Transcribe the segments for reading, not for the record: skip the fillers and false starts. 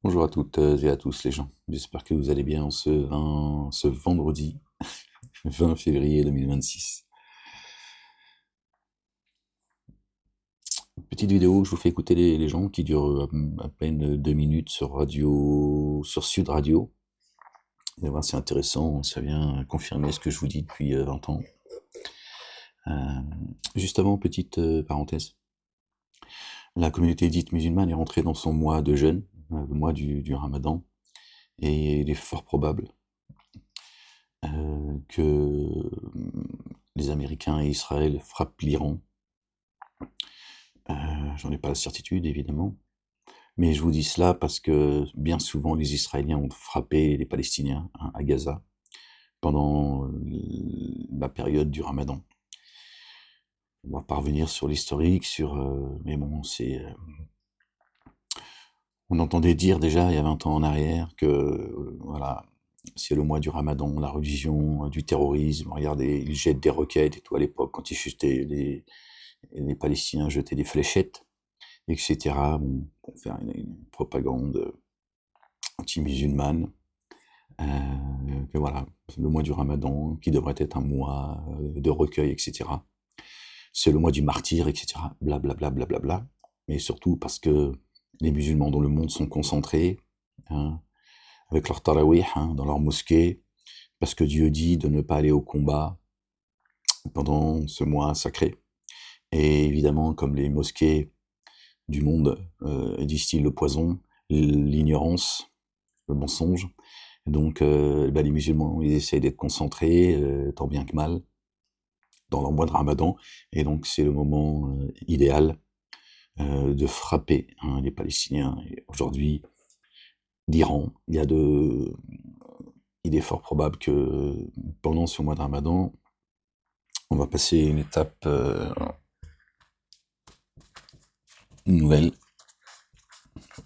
Bonjour à toutes et à tous les gens. J'espère que vous allez bien en ce vendredi 20 février 2026. Petite vidéo, je vous fais écouter les gens qui durent à peine 2 minutes sur Sud Radio. Vous allez voir, c'est intéressant, ça vient confirmer ce que je vous dis depuis 20 ans. Euh, Juste avant, petite parenthèse. La communauté dite musulmane est rentrée dans son mois de jeûne, le mois du Ramadan, et il est fort probable que les Américains et Israël frappent l'Iran. J'en ai pas la certitude, évidemment, mais je vous dis cela parce que bien souvent les Israéliens ont frappé les Palestiniens, hein, à Gaza, pendant la période du Ramadan. On va pas revenir sur l'historique, mais bon, on entendait dire déjà il y a 20 ans en arrière que, voilà, c'est le mois du Ramadan, la religion du terrorisme. Regardez, ils jettent des roquettes et tout à l'époque, quand ils jetaient les Palestiniens jetaient des fléchettes, etc. Bon, pour faire une propagande anti-musulmane. Que voilà, le mois du Ramadan, qui devrait être un mois de recueil, etc. C'est le mois du martyr, etc. Blablabla, blablabla. Mais surtout parce que les musulmans dans le monde sont concentrés, hein, avec leur tarawih, hein, dans leur mosquée, parce que Dieu dit de ne pas aller au combat pendant ce mois sacré. Et évidemment, comme les mosquées du monde distillent le poison, l'ignorance, le mensonge, donc les musulmans, ils essayent d'être concentrés, tant bien que mal, dans leur mois de Ramadan, et donc c'est le moment idéal de frapper, hein, les Palestiniens. Et aujourd'hui, d'Iran, il est fort probable que pendant ce mois de Ramadan, on va passer une étape nouvelle.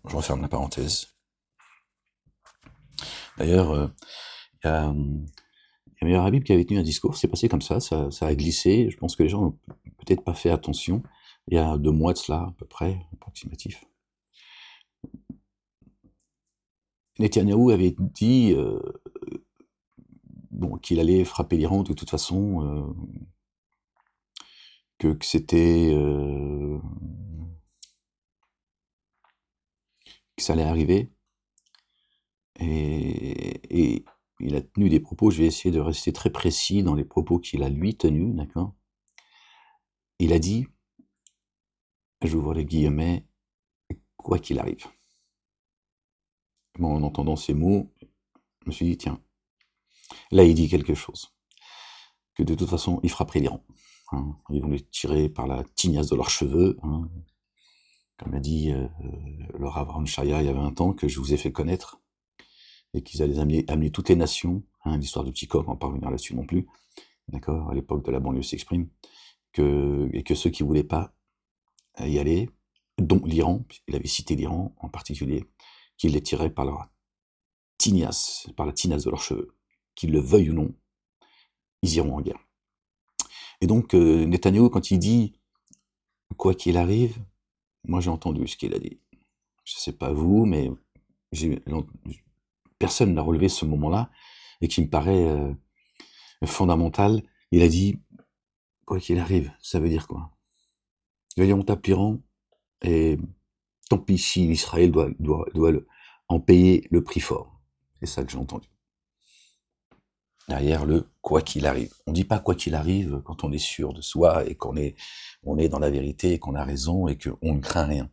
Je referme la parenthèse. D'ailleurs, il y a un meilleur Habib qui avait tenu un discours, c'est passé comme ça a glissé. Je pense que les gens n'ont peut-être pas fait attention. Il y a 2 mois de cela, à peu près, approximatif. Netanyahou avait dit bon, qu'il allait frapper l'Iran de toute façon, que que ça allait arriver. Et il a tenu des propos, je vais essayer de rester très précis dans les propos qu'il a lui tenus, d'accord. Il a dit, j'ouvre les guillemets, quoi qu'il arrive. Bon, en entendant ces mots, je me suis dit, tiens, là il dit quelque chose, que de toute façon il frapperait l'Iran, hein. Ils vont les tirer par la tignasse de leurs cheveux, hein. Comme a dit le Rav Ron Shaya il y a 20 ans, que je vous ai fait connaître, et qu'ils allaient amener toutes les nations, hein, l'histoire du petit coq, on va pas revenir là-dessus non plus, d'accord, à l'époque de la banlieue s'exprime, et que ceux qui voulaient pas y aller, dont l'Iran, il avait cité l'Iran en particulier, qu'ils les tiraient par leur tignasse, par la tignasse de leurs cheveux, qu'ils le veuillent ou non, ils iront en guerre. Et donc Netanyahou, quand il dit quoi qu'il arrive, moi j'ai entendu ce qu'il a dit. Je sais pas vous, mais personne n'a relevé ce moment-là, et qui me paraît fondamental. Il a dit quoi qu'il arrive, ça veut dire quoi? Il va dire on tape l'Iran, et tant pis si Israël doit en payer le prix fort. C'est ça que j'ai entendu. Derrière le quoi qu'il arrive. On dit pas quoi qu'il arrive quand on est sûr de soi et on est dans la vérité et qu'on a raison et qu'on ne craint rien.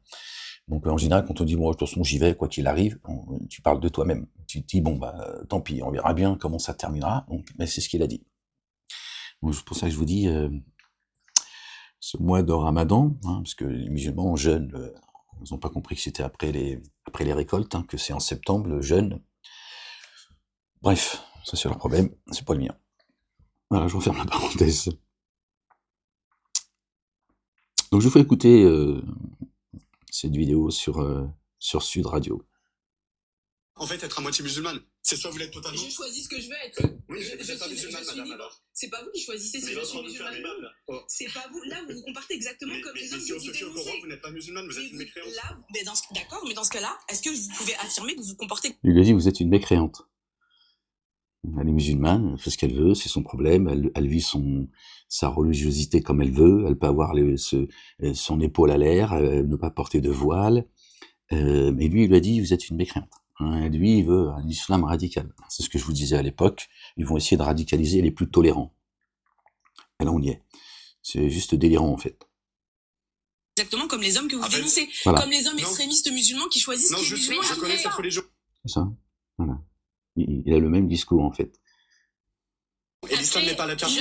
Donc en général, quand on dit bon, de toute façon j'y vais, quoi qu'il arrive, tu parles de toi-même. Tu te dis bon bah tant pis, on verra bien comment ça terminera. Donc, mais c'est ce qu'il a dit. Donc, c'est pour ça que je vous dis ce mois de Ramadan, hein, parce que les musulmans jeûnent, ils n'ont pas compris que c'était après les récoltes, hein, que c'est en septembre le jeûne. Bref, ça c'est leur problème, c'est pas le mien. Voilà, je referme la parenthèse. Donc je vous fais écouter cette vidéo sur Sud Radio. en fait, être à moitié musulmane. C'est soit vous l'êtes totalement. Je choisis ce que je veux être. Oui, vous n'êtes pas musulmane, madame, alors. C'est pas vous qui choisissez si je suis musulmane. C'est pas vous. Là, vous vous comportez exactement comme les hommes si que on vous se fie au dénoncez. Coran, vous n'êtes pas musulmane, vous êtes une mécréante. D'accord, mais dans ce cas-là, est-ce que vous pouvez affirmer que vous vous comportez... Il lui a dit, vous êtes une mécréante. Elle est musulmane, elle fait ce qu'elle veut, c'est son problème, elle vit sa religiosité comme elle veut, elle peut avoir son épaule à l'air, ne pas porter de voile, mais lui, il lui a dit, vous êtes une mécréante. Et lui, il veut un islam radical. C'est ce que je vous disais à l'époque, ils vont essayer de radicaliser les plus tolérants. Et là, on y est. C'est juste délirant, en fait. Exactement comme les hommes que vous dénoncez. Voilà. Comme les hommes extrémistes musulmans qui choisissent qui est musulman. Je connais cette religion. C'est ça. Voilà. Il a le même discours, en fait. Et l'islam n'est pas la carte.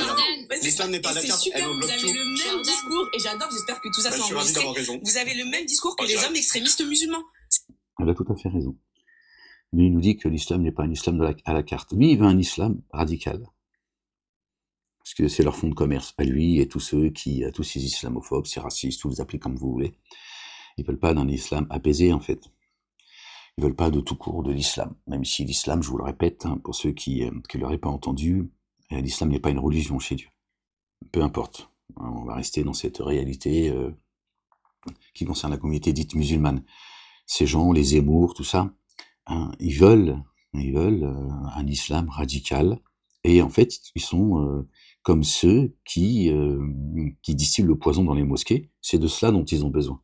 L'islam n'est pas la carte, elle englobe tout. Vous avez le même discours, et j'adore, j'espère que tout ça soit enregistré. Vous avez le même discours que les hommes extrémistes musulmans. Elle a tout à fait raison. Lui, il nous dit que l'islam n'est pas un islam à la carte. Lui, il veut un islam radical. Parce que c'est leur fonds de commerce, à lui et tous ces islamophobes, ces racistes, vous les appelez comme vous voulez. Ils veulent pas d'un islam apaisé, en fait. Ils veulent pas de tout court de l'islam. Même si l'islam, je vous le répète, hein, pour ceux qui l'auraient pas entendu, l'islam n'est pas une religion chez Dieu. Peu importe. On va rester dans cette réalité qui concerne la communauté dite musulmane. Ces gens, les Zemmour, tout ça, hein, ils veulent un islam radical. Et en fait, ils sont comme ceux qui distillent le poison dans les mosquées. C'est de cela dont ils ont besoin.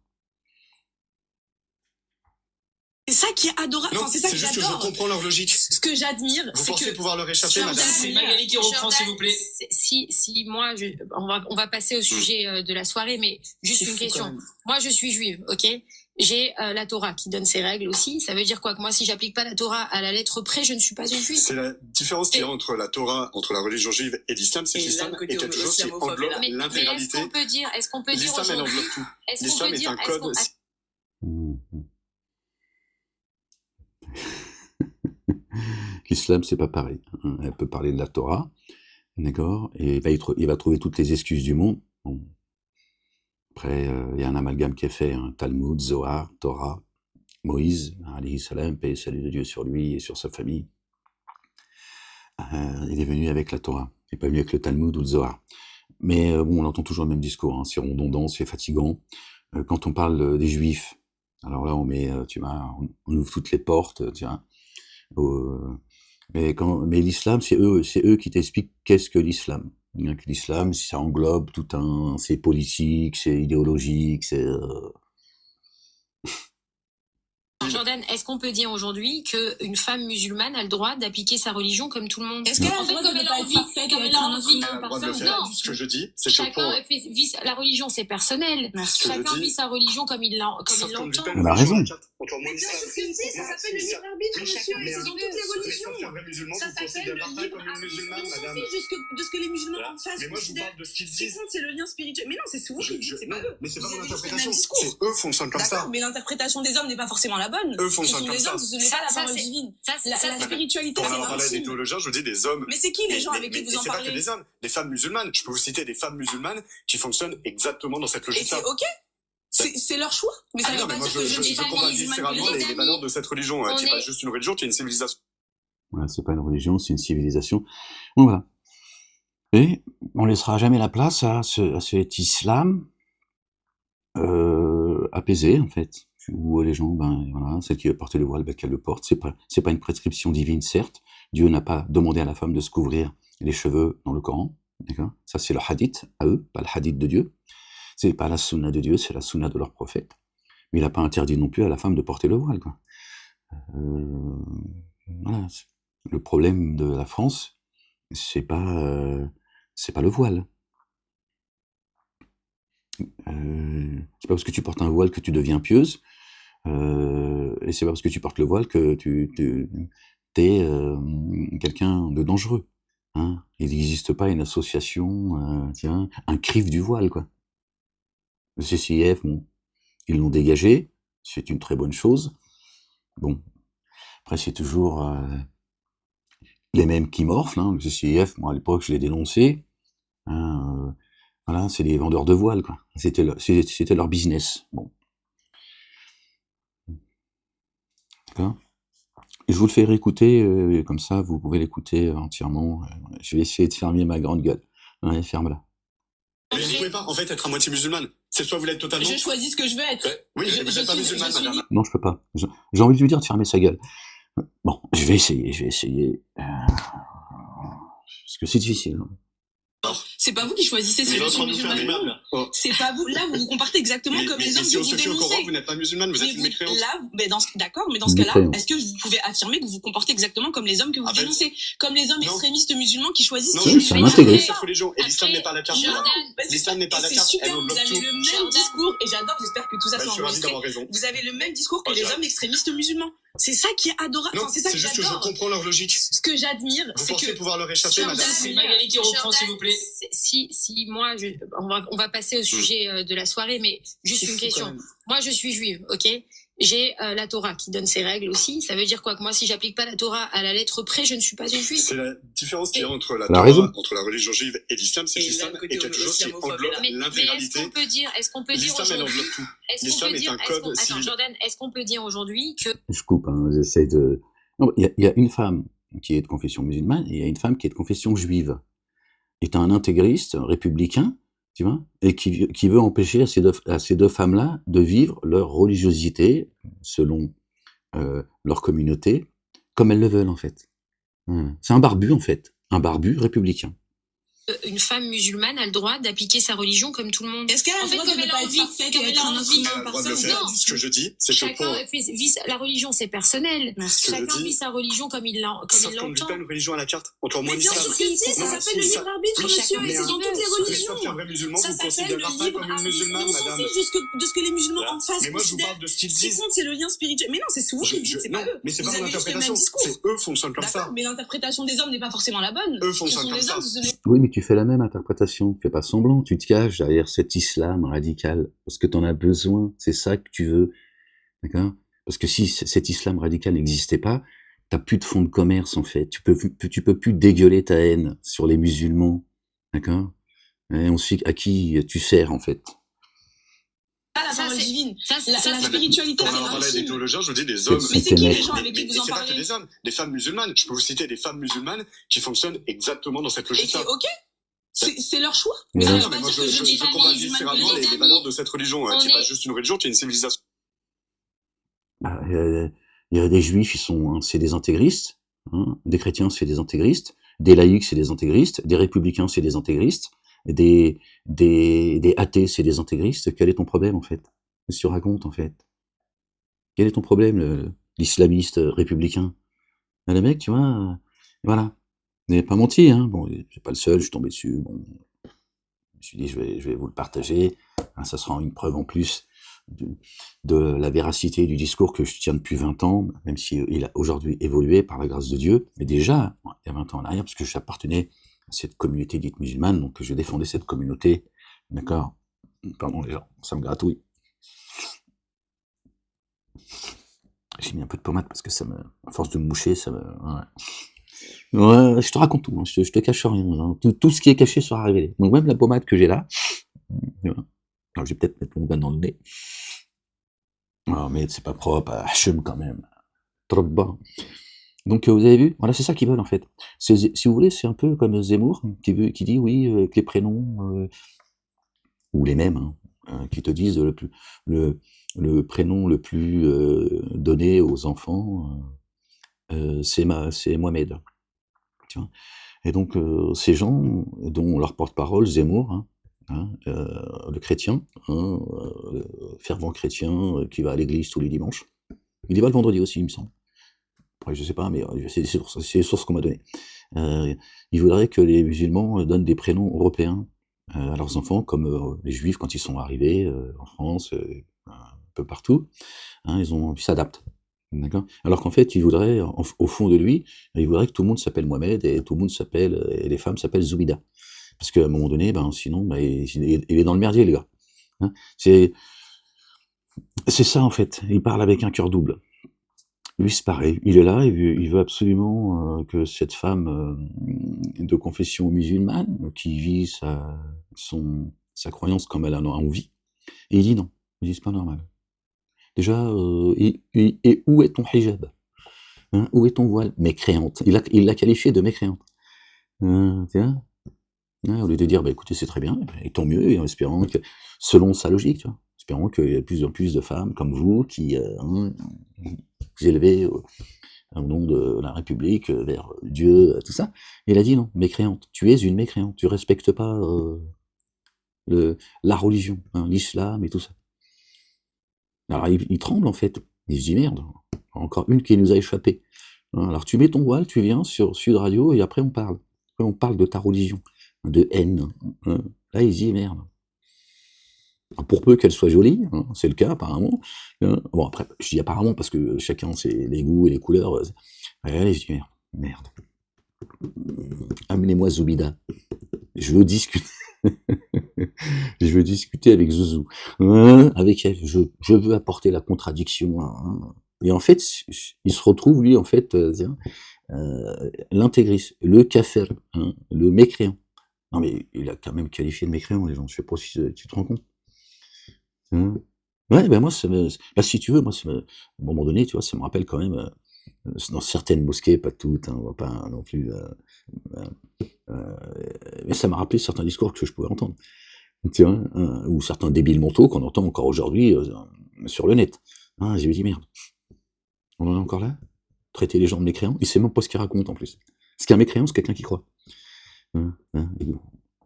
C'est ça qui est adorable. Non, c'est ça que juste que je comprends leur logique. Ce que j'admire, c'est que... Vous pensez pouvoir leur échapper, madame? C'est Magali qui reprend, s'il vous plaît. Si moi, on va passer au sujet de la soirée, mais juste une question. Moi, je suis juive, ok? J'ai la Torah qui donne ses règles aussi. Ça veut dire quoi? Que moi, si j'applique pas la Torah à la lettre près, je ne suis pas une juive. C'est la différence qu'il y a entre la Torah, entre la religion juive et l'islam, c'est que l'islam est quelque chose qui englobe l'intégralité. Mais est-ce qu'on peut dire l'islam, elle englobe tout. L'islam est un code. L'islam, c'est pas pareil. Elle peut parler de la Torah, d'accord, et il va trouver toutes les excuses du monde. Bon. Après, il y a un amalgame qui est fait, hein, Talmud, Zohar, Torah, Moïse, alayhi salam, paix et salut de Dieu sur lui et sur sa famille. Il est venu avec la Torah, il n'est pas venu avec le Talmud ou le Zohar. Mais bon, on entend toujours le même discours, hein, c'est redondant, c'est fatigant. Quand on parle des Juifs, alors là, on met, on ouvre toutes les portes, tu vois. Mais l'islam, c'est eux qui t'expliquent qu'est-ce que l'islam. L'islam, ça englobe c'est politique, c'est idéologique, c'est... Jordan, est-ce qu'on peut dire aujourd'hui qu'une femme musulmane a le droit d'appliquer sa religion comme tout le monde? Est-ce qu'elle a le droit de ne pas être parfaite et être un humain parfait? Non. Ce que je dis, c'est que chacun vit la religion, c'est personnel. Chacun vit sa religion comme il l'entend. Elle a raison. Mais bien sûr que si, ça s'appelle le libre arbitre, monsieur, c'est dans toutes les religions. Ça s'appelle le libre arbitre. On s'en fiche de ce que les musulmans en face mais moi, je vous parle de ce qu'ils disent. C'est le lien spirituel. Mais non, c'est souvent c'est pas eux. Mais c'est pas mon interprétation. C'est eux fonctionnent comme ça. Mais l'interprétation des hommes n'est pas forcément la bonne. Eux fonctionnent comme ça. Ce n'est pas la parole divine. La spiritualité, c'est intime. On parlait des théologiens, je vous dis des hommes. Mais c'est qui les gens avec qui vous en parlez? C'est pas que des hommes, des femmes musulmanes. Je peux vous citer des femmes musulmanes qui fonctionnent exactement dans cette logique-là. Et c'est ok. C'est leur choix. Mais ça veut pas dire que je n'ai pas comprends viscéralement les valeurs de cette religion, qui n'est pas juste une religion, qui est une civilisation. Voilà, c'est pas une religion, c'est une civilisation. Bon, voilà. Et on laissera jamais la place à cet islam apaisé, en fait, où les gens, voilà, celle qui veut porter le voile, qu'elle le porte. C'est pas une prescription divine, certes. Dieu n'a pas demandé à la femme de se couvrir les cheveux dans le Coran, d'accord? Ça, c'est le hadith à eux, pas le hadith de Dieu. C'est pas la sunna de Dieu, c'est la sunna de leur prophète. Mais il n'a pas interdit non plus à la femme de porter le voile, quoi. Voilà. Le problème de la France, c'est pas le voile. C'est pas parce que tu portes un voile que tu deviens pieuse, et c'est pas parce que tu portes le voile que t'es quelqu'un de dangereux. Hein. Il n'existe pas une association, un CRIF du voile, quoi. Le CCIF, bon, ils l'ont dégagé, c'est une très bonne chose. Bon, après c'est toujours les mêmes qui morflent. Hein. Le CCIF, moi à l'époque je l'ai dénoncé. Hein, voilà, c'est des vendeurs de voiles, quoi. C'était leur business. Bon. D'accord. Je vous le fais réécouter, comme ça vous pouvez l'écouter entièrement. Je vais essayer de fermer ma grande gueule. Ouais, ferme-la. Mais vous pouvez pas, en fait, être à moitié musulmane. C'est soit vous l'êtes totalement... Je choisis ce que je veux être. Oui, mais vous n'êtes pas musulmane, madame. Non, je peux pas. J'ai envie de lui dire de fermer sa gueule. Bon, je vais essayer. Parce que c'est difficile. C'est pas vous qui choisissez si je suis musulmane. C'est pas vous. Là, vous vous comportez exactement comme les hommes que vous dénoncez. Vous n'êtes pas musulmane, vous êtes une mécréante. D'accord, mais dans ce cas-là, est-ce que vous pouvez affirmer que vous vous comportez exactement comme les hommes que vous dénoncez, comme les hommes extrémistes musulmans qui choisissent Oui, c'est un intégriste. Cette religion, et l'islam n'est pas la carte. L'islam n'est pas la carte. C'est super, vous avez le même discours, et j'adore, j'espère que tout ça soit enregistré. Vous avez le même discours que les hommes extrémistes musulmans. C'est ça qui est adorable. Non, c'est juste que je comprends leur logique. Ce que j'admire, vous c'est pensez que pouvoir leur échapper, madame. C'est Magali qui reprend, s'il vous plaît. Si moi, on va passer au sujet de la soirée, mais juste une question. Moi, je suis juive, ok? J'ai la Torah qui donne ses règles aussi. Ça veut dire quoi? Que moi, si j'applique pas la Torah à la lettre près, je ne suis pas une juive. C'est la différence qu'il y a entre la Torah, entre la religion juive et l'islam, c'est l'islam et quelque chose qui englobe l'intégralité. Est-ce qu'on peut dire l'islam, elle aujourd'hui, englobe tout. L'islam est un code attends, civil. Jordan, est-ce qu'on peut dire aujourd'hui que... Je coupe, hein, j'essaie de... Non, il y a une femme qui est de confession musulmane et il y a une femme qui est de confession juive. Et t'as un intégriste républicain, tu vois, et qui veut empêcher à ces deux femmes-là de vivre leur religiosité selon leur communauté, comme elles le veulent, en fait. C'est un barbu, en fait. Un barbu républicain. Une femme musulmane a le droit d'appliquer sa religion comme tout le monde. Est-ce qu'elle a le droit de ne pas être parfaite et être un instrument droit de le faire. Ce que je dis, c'est que chacun vit la religion, c'est personnel. Chacun vit sa religion comme il l'entend. Sauf qu'on ne vit pas une religion à la carte. Encore moins bien l'islam. sûr que si, ça s'appelle le libre arbitre, monsieur, et c'est dans toutes les religions. Un vrai musulman, Ça vous s'appelle le considérez pas libre comme une arbitre. musulmane, On s'en madame. fiche de ce que les musulmans en face Mais moi, je vous considèrent. parle de ce qu'ils Ce qui disent. compte, c'est le lien spirituel. Mais non, c'est vous qui le dites, c'est pas eux. Mais c'est Vous pas mon avez juste le même interprétation. discours. C'est eux fonctionnent comme ça. D'accord, mais l'interprétation des hommes n'est pas forcément la bonne. Eux fonctionnent comme ça. Oui, mais tu fais la même interprétation. Fais pas semblant. Tu te caches derrière cet islam radical parce que t'en as besoin. C'est ça que tu veux. D'accord? Parce que si cet islam radical n'existait pas, t'as plus de fonds de commerce, en fait. Tu peux plus dégueuler ta haine sur les musulmans. D'accord? Et on sait à qui tu sers, en fait. Pas la parole divine. La spiritualité, Quand c'est on parlait des intime. théologiens, je vous dis des hommes. Mais c'est qui les gens avec qui vous en C'est pas que parlez? des hommes, des femmes musulmanes. Je peux vous citer des femmes musulmanes qui fonctionnent exactement dans cette Et logique-là. c'est ok. C'est leur choix. Mais Ça non, veut Non, pas mais moi, dire que je dis pas combat les musulmanes viscéralement que les les valeurs de cette religion, qui n'est pas juste une religion, qui est une civilisation. Bah, il y a des juifs, c'est des intégristes. Hein. Des chrétiens, c'est des intégristes. Des laïcs, c'est des intégristes. Des républicains, c'est des intégristes. Des athées, c'est des intégristes. Quel est ton problème, en fait? Qu'est-ce que tu racontes, en fait? Quel est ton problème, l'islamiste républicain? Le mec, tu vois, voilà. Vous n'avez pas menti, hein. Bon, c'est pas le seul, je suis tombé dessus. Bon, je me suis dit, je vais vous le partager. Hein, ça sera une preuve en plus de la véracité du discours que je tiens depuis 20 ans, même s'il a aujourd'hui évolué par la grâce de Dieu. Mais déjà, il y a 20 ans en arrière, parce que j'appartenais à cette communauté dite musulmane, donc je défendais cette communauté. D'accord? Pardon les gens, ça me gratouille. J'ai mis un peu de pommade parce que à force de me moucher, ça me... Ouais, je te raconte tout, hein, je te cache rien. Hein. Tout ce qui est caché sera révélé. Donc même la pommade que j'ai là, alors je vais peut-être mettre mon doigt dans le nez. Oh, mais c'est pas propre, Hachem quand même. Trop bas. Donc vous avez vu, voilà, c'est ça qu'ils veulent en fait. Si vous voulez, c'est un peu comme Zemmour qui dit oui, que les prénoms, ou les mêmes, hein, qui te disent le prénom le plus donné aux enfants, c'est Mohamed. Tu vois. Et donc ces gens, dont leur porte-parole, Zemmour, le chrétien, le fervent chrétien qui va à l'église tous les dimanches, il y va le vendredi aussi, il me semble. Après, je sais pas, mais c'est les sources qu'on m'a données. Il voudrait que les musulmans donnent des prénoms européens à leurs enfants, comme les juifs quand ils sont arrivés en France, un peu partout, hein, ils s'adaptent. D'accord. Alors qu'en fait, il voudrait, au fond de lui, il voudrait que tout le monde s'appelle Mohamed et tout le monde et les femmes s'appellent Zoubida. Parce qu'à un moment donné, sinon, il est dans le merdier, les gars. Hein. C'est ça, en fait. Il parle avec un cœur double. Lui, c'est pareil. Il est là, il veut absolument que cette femme de confession musulmane, qui vit sa croyance comme elle en a envie, et il dit non. Il dit c'est pas normal. Déjà, et où est ton hijab? Hein, où est ton voile? Mécréante. Il l'a qualifiée de mécréante. Tu vois? Ouais, au lieu de dire, bah écoutez, c'est très bien, et tant mieux, et en espérant que, selon sa logique, tu vois, espérons qu'il y ait de plus en plus de femmes comme vous qui vous élevez au nom de la République vers Dieu, tout ça. Il a dit non, mécréante. Tu es une mécréante. Tu respectes pas la religion, hein, l'islam et tout ça. Alors il tremble en fait. Il se dit merde, encore une qui nous a échappé. Hein, alors tu mets ton voile, tu viens sur Sud Radio et après on parle. Après on parle de ta religion, de haine. Hein. Là il se dit merde. Alors, pour peu qu'elle soit jolie, hein, c'est le cas apparemment. Hein. Bon après, je dis apparemment parce que chacun c'est les goûts et les couleurs. Ouais, je dis merde. Amenez-moi Zoubida. Je veux discuter. Je veux discuter avec Zouzou. Avec elle. Je veux apporter la contradiction. Hein. Et en fait, il se retrouve, lui, en fait, l'intégriste, le kafir, hein, le mécréant. Non, mais il a quand même qualifié de mécréant, les gens. Je sais pas si tu te rends compte. Hein. Ouais, ben moi, là, si tu veux, moi, à un moment donné, tu vois, ça me rappelle quand même, dans certaines mosquées, pas toutes, hein, on va pas non plus... mais ça m'a rappelé certains discours que je pouvais entendre. Tu vois, ou certains débiles mentaux qu'on entend encore aujourd'hui sur le net. Hein, j'ai dit merde. On en est encore là? Traiter les gens de mécréants? Il sait même pas ce qu'il raconte en plus. Parce qu'un mécréant, c'est quelqu'un qui croit. Et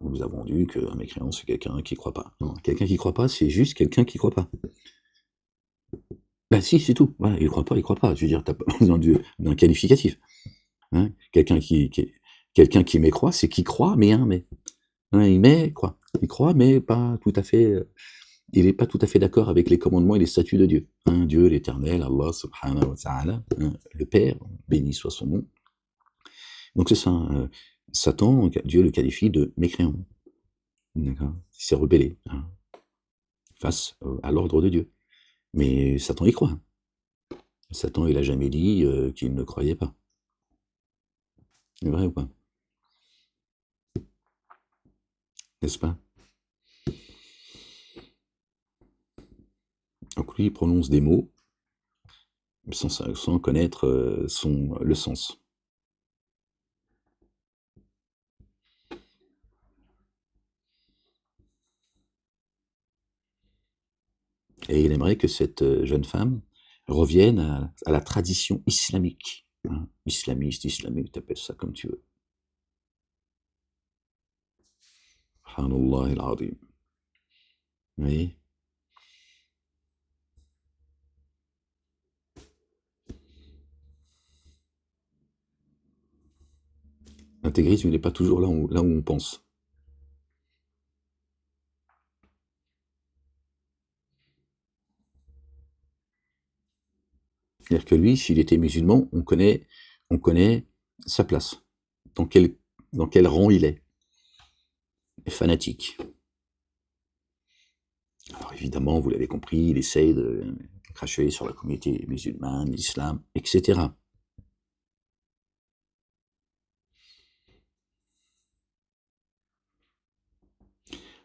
on vous a vendu qu'un mécréant, c'est quelqu'un qui croit pas. Non, quelqu'un qui croit pas, c'est juste quelqu'un qui croit pas. Bah si, c'est tout. Voilà, il croit pas, il croit pas. Je veux dire, t'as pas besoin d'un qualificatif. Hein, quelqu'un qui mécroit, c'est qui croit, mais un mais. Hein, il mécroit. Il croit, mais pas tout à fait... il n'est pas tout à fait d'accord avec les commandements et les statuts de Dieu. Hein, Dieu, l'éternel, Allah subhanahu wa ta'ala, hein, le Père, béni soit son nom. Donc c'est ça, Satan, Dieu le qualifie de mécréant. D'accord? Il s'est rebellé hein, face à l'ordre de Dieu. Mais Satan y croit. Satan, il a jamais dit qu'il ne croyait pas. C'est vrai ou pas? N'est-ce pas? Donc lui, il prononce des mots sans connaître le sens. Et il aimerait que cette jeune femme revienne à la tradition islamique. Hein, islamiste, islamique, t'appelles ça comme tu veux. Subhanallah al-Azim. Vous voyez? L'intégrisme, il n'est pas toujours là où on pense. C'est-à-dire que lui, s'il était musulman, on connaît sa place, dans quel rang il est fanatique. Alors évidemment, vous l'avez compris, il essaye de cracher sur la communauté musulmane, l'islam, etc.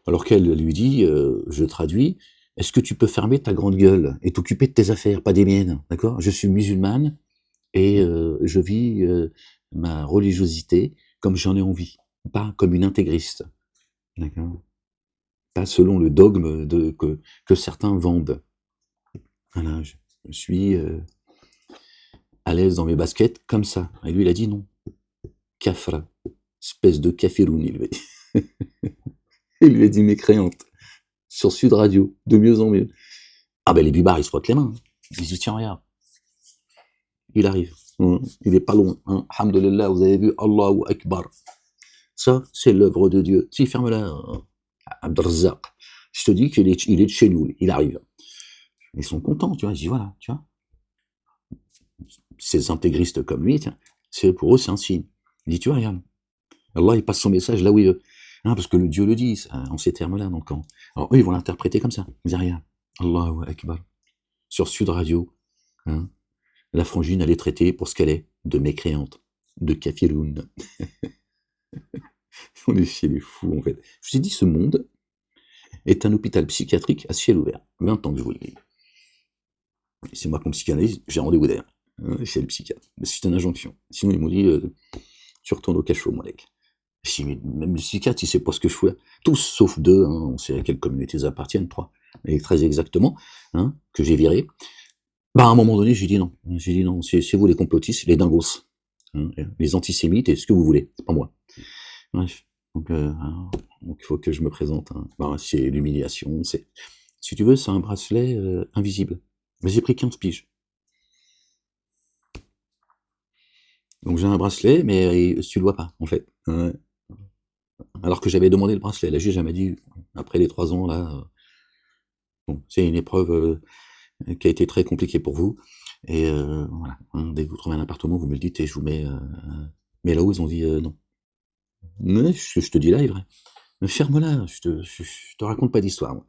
Alors qu'elle lui dit, je traduis, est-ce que tu peux fermer ta grande gueule et t'occuper de tes affaires, pas des miennes, d'accord? Je suis musulmane et je vis ma religiosité comme j'en ai envie, pas comme une intégriste, d'accord? Pas selon le dogme que certains vendent. Voilà, je suis à l'aise dans mes baskets comme ça. Et lui, il a dit non. Kafra, espèce de kafiroun, il lui a dit. Il lui a dit mécréante. Sur Sud Radio, de mieux en mieux. Ah ben les bubards, ils se frottent les mains. Ils disent tiens, regarde. Il arrive. Il est pas loin. Hein. Alhamdulillah, vous avez vu, Allahu Akbar. Ça, c'est l'œuvre de Dieu. Si, ferme-la, Abdelrazak. Je te dis qu'il est de chez nous, il arrive. Ils sont contents, tu vois. Ils disent voilà, tu vois. Ces intégristes comme lui, tiens, pour eux, c'est un signe. Il dit tu vois, regarde. Allah, il passe son message là où il veut. Hein, parce que le Dieu le dit, en ces termes-là. Donc, alors eux, ils vont l'interpréter comme ça. Ils disent regarde. Allahu Akbar. Sur Sud Radio, hein, la frangine, elle est traitée pour ce qu'elle est, de mécréante, de kafiroun. On est chez les fous, en fait. Je vous ai dit, ce monde est un hôpital psychiatrique à ciel ouvert. 20 ans que je vous le dis. C'est moi comme psychanalyste, j'ai rendez-vous d'air. chez le psychiatre. C'est une injonction. Sinon, ils m'ont dit, tu retournes au cachot, mon mec. Je dis, mais même le psychiatre, il sait pas ce que je fous là. Tous, sauf 2, on sait à quelle communauté ils appartiennent, 3, et très exactement, que j'ai viré. Bah, à un moment donné, j'ai dit non. J'ai dit non, c'est vous les complotistes, les dingos, les antisémites, et ce que vous voulez, c'est pas moi. Bref. Donc, il faut que je me présente. Bah, c'est l'humiliation, si tu veux, c'est un bracelet invisible. Mais j'ai pris 15 piges. Donc j'ai un bracelet, mais tu le vois pas, en fait. Alors que j'avais demandé le bracelet. La juge, elle m'a dit, après les 3 ans, là, bon, c'est une épreuve qui a été très compliquée pour vous. Et voilà, dès que vous trouvez un appartement, vous me le dites et je vous mets... Mais là-haut, ils ont dit non. Mais je te dis là, est vrai. Mais ferme-la, je te raconte pas d'histoire.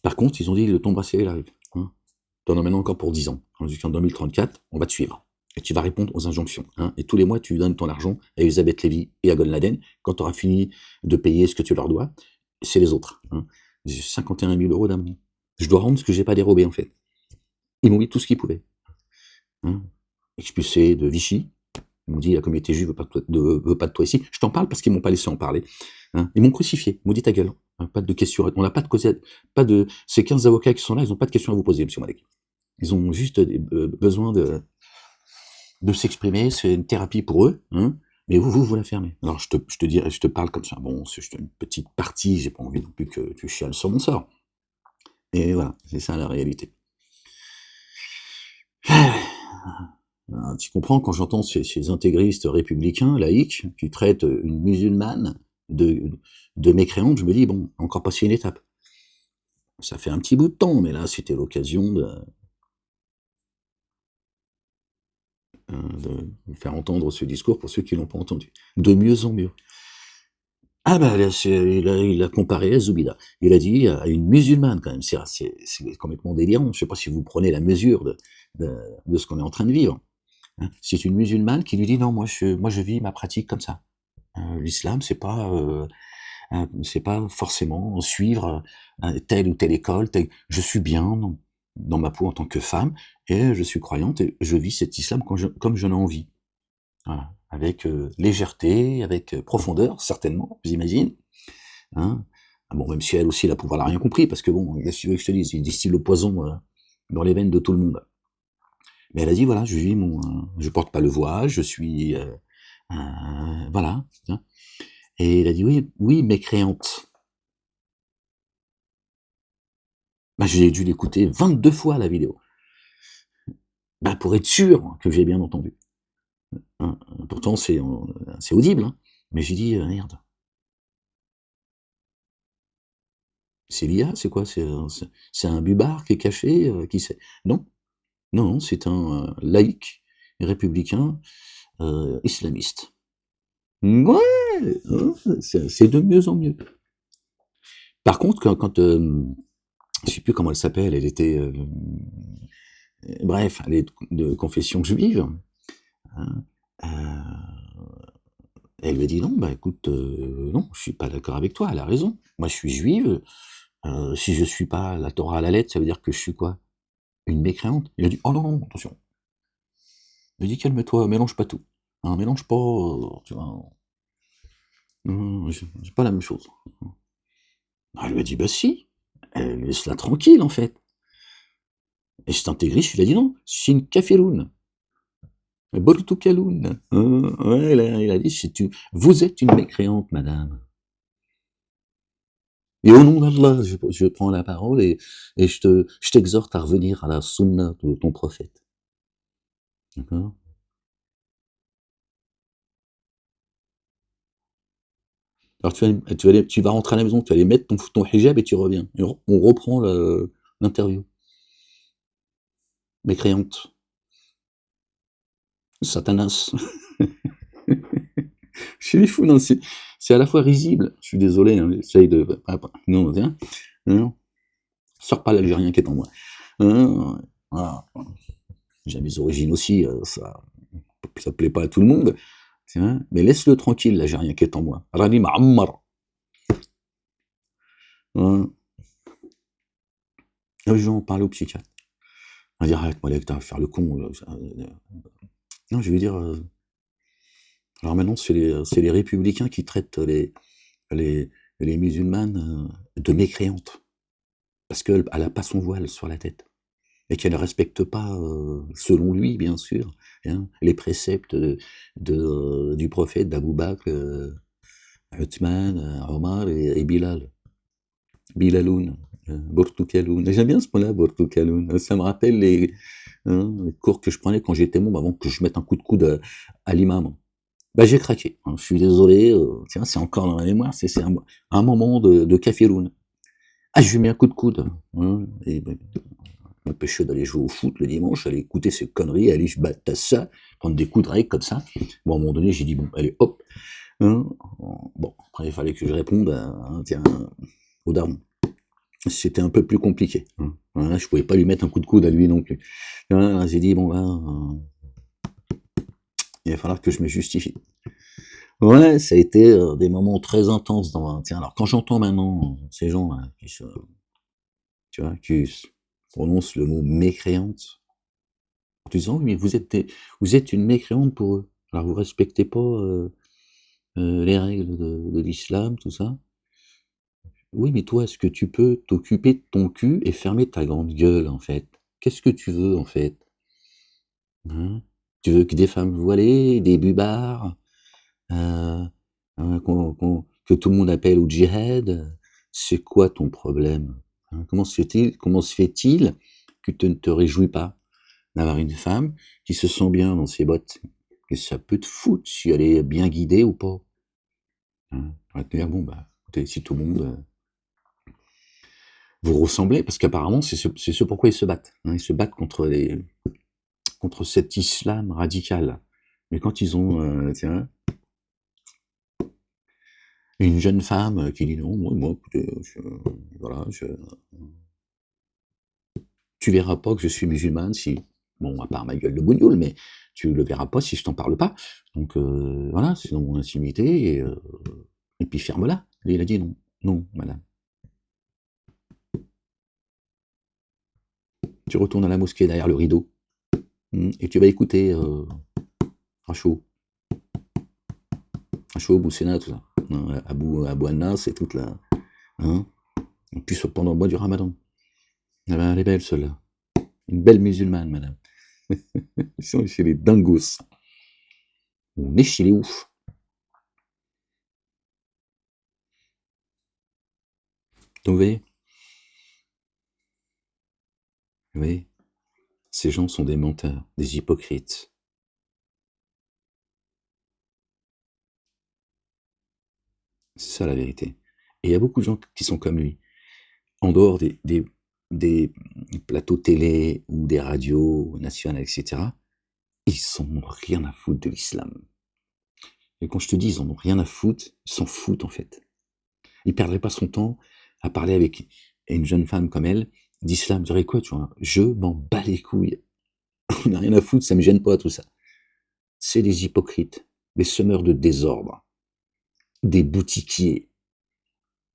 Par contre, ils ont dit, ton bracelet, il arrive. T'en as maintenant encore pour 10 ans. Jusqu'en 2034, on va te suivre. Et tu vas répondre aux injonctions. Et tous les mois, tu donnes ton argent à Elisabeth Lévy et à Gon Laden. Quand tu auras fini de payer ce que tu leur dois, c'est les autres. J'ai 51 000 € d'amende. Je dois rendre ce que j'ai pas dérobé, en fait. Ils m'ont mis tout ce qu'ils pouvaient. Expulsé de Vichy. Ils m'ont dit, la communauté juive veut pas de toi ici. Je t'en parle parce qu'ils m'ont pas laissé en parler. Ils m'ont crucifié. Ils m'ont dit ta gueule. Pas de questions. On n'a pas de ces 15 avocats qui sont là, ils n'ont pas de questions à vous poser, monsieur Malek. Ils ont juste besoin de s'exprimer. C'est une thérapie pour eux. Mais vous la fermez. Alors, je te parle comme ça. Bon, c'est juste une petite partie. J'ai pas envie non plus que tu chiales sur mon sort. Et voilà, c'est ça la réalité. Tu comprends quand j'entends ces intégristes républicains, laïcs, qui traitent une musulmane de mécréante, je me dis, bon, encore passé une étape. Ça fait un petit bout de temps, mais là, c'était l'occasion de faire entendre ce discours pour ceux qui l'ont pas entendu. De mieux en mieux. Ah bah, là, il a comparé à Zoubida. Il a dit à une musulmane, quand même. C'est complètement délirant. Je sais pas si vous prenez la mesure de ce qu'on est en train de vivre. C'est une musulmane qui lui dit non, moi je vis ma pratique comme ça. L'islam, c'est pas forcément suivre telle ou telle école. Je suis bien dans ma peau en tant que femme et je suis croyante et je vis cet islam comme je l'ai envie. Voilà. Avec légèreté, avec profondeur, certainement, j'imagine. Bon, même si elle aussi, la pouvoir n'a rien compris, parce que bon, qu'est-ce que tu veux que je te dise, il distille le poison dans les veines de tout le monde. Mais elle a dit, voilà, je porte pas le voile, je suis, voilà. Et elle a dit, oui, mécréante. Bah, j'ai dû l'écouter 22 fois, la vidéo. Bah, pour être sûr que j'ai bien entendu. Pourtant, c'est audible, mais j'ai dit, merde. C'est l'IA, c'est quoi? C'est un bubard qui est caché, qui sait? Non, c'est un laïc, républicain, islamiste. Ouais, c'est de mieux en mieux. Par contre, quand je sais plus comment elle s'appelle, elle était, bref, elle est de confession juive. Elle lui a dit non, bah écoute, non, je suis pas d'accord avec toi, elle a raison. Moi, je suis juive. Si je suis pas la Torah à la lettre, ça veut dire que je suis quoi? Une mécréante? Il a dit, oh non, attention. Il a dit, calme-toi, mélange pas tout. Mélange pas, tu vois. Non, c'est pas la même chose. Elle lui a dit, bah si, laisse-la tranquille, en fait. Et cet intégriste, il a dit non, c'est une kafiroun. Bortou kaloun. Ouais, il a dit, vous êtes une mécréante, madame. Et au nom d'Allah, je prends la parole et je t'exhorte à revenir à la sunna de ton prophète. D'accord? Alors tu vas rentrer à la maison, tu vas aller mettre ton hijab et tu reviens. Et on reprend l'interview. Mécréante. Satanas. Je suis fou, non, c'est à la fois risible. Je suis désolé, j'essaye de... Non, viens. Non. Sors pas l'Algérien qui est en moi. Voilà. J'ai mes origines aussi, ça plaît pas à tout le monde. Mais laisse-le tranquille, l'Algérien qui est en moi. Rani Ma'ammar. Les gens parlent au psychiatre. On va dire: «Arrête Malek, tu vas faire le con», non, je veux dire, alors maintenant c'est les républicains qui traitent les les musulmanes, de mécréantes. Parce qu'elle a pas son voile sur la tête et qu'elle ne respecte pas, selon lui bien sûr, hein, les préceptes, du prophète, d'Abou Bakr, Othman, Omar et Bilal. Bilaloun, Bourtoukaloun. J'aime bien ce mot-là, Bourtoukaloun. Ça me rappelle les cours que je prenais quand j'étais môme avant que je mette un coup de coude à l'imam. Bah, j'ai craqué, hein, je suis désolé, tiens, c'est encore dans ma mémoire, c'est un moment de Kafiroun. Ah, je lui mets un coup de coude, hein, et ben, m'empêchait d'aller jouer au foot le dimanche, aller écouter ces conneries, aller je battre ça, prendre des coups de règle comme ça. Bon, à un moment donné, j'ai dit, bon, allez, hop, hein, bon, après, il fallait que je réponde tiens, au daron. C'était un peu plus compliqué. Hein. Voilà, je pouvais pas lui mettre un coup de coude à lui non plus. Voilà, j'ai dit, bon, là, il va falloir que je me justifie. Ouais, ça a été des moments très intenses. Tiens, alors quand j'entends maintenant ces gens là, tu vois, qui prononcent le mot mécréante, en disant, oui, mais vous êtes une mécréante pour eux. Alors vous respectez pas les règles de l'islam, tout ça. Oui, mais toi, est-ce que tu peux t'occuper de ton cul et fermer ta grande gueule, en fait? Qu'est-ce que tu veux, en fait? Hein? Tu veux que des femmes voilées, des bubards, euh, que tout le monde appelle au djihad? C'est quoi ton problème? Hein, comment se fait-il que tu ne te réjouis pas d'avoir une femme qui se sent bien dans ses bottes? Que ça peut te foutre si elle est bien guidée ou pas? Hein? On va te dire, bon, bah, écoutez, si tout le monde vous ressemblez, parce qu'apparemment, c'est ce pourquoi ils se battent. Hein, ils se battent contre cet islam radical. Mais quand ils ont, tiens, une jeune femme qui dit non, moi, écoutez, voilà, tu verras pas que je suis musulmane si, bon, à part ma gueule de bougnoule, mais tu le verras pas si je t'en parle pas. Donc voilà, c'est dans mon intimité, et puis ferme-la. Et il a dit non, non, madame. Tu retournes à la mosquée derrière le rideau, et tu vas écouter Rachaud, Boussena, tout ça. Hein, Abou Annas et toute la... Hein, et puis pendant le mois du Ramadan. Ah ben, elle est belle, celle-là. Une belle musulmane, madame. Ils sont chez les dingos. On est chez les oufs. Donc, vous voyez, ces gens sont des menteurs, des hypocrites. C'est ça la vérité. Et il y a beaucoup de gens qui sont comme lui. En dehors des plateaux télé ou des radios nationales, etc., ils s'en ont rien à foutre de l'islam. Et quand je te dis ils en ont rien à foutre, ils s'en foutent en fait. Il perdrait pas son temps à parler avec une jeune femme comme elle d'islam. Je dirais quoi, tu vois? Je m'en bats les couilles. On n'a rien à foutre, ça me gêne pas tout ça. C'est des hypocrites, des semeurs de désordre, des boutiquiers,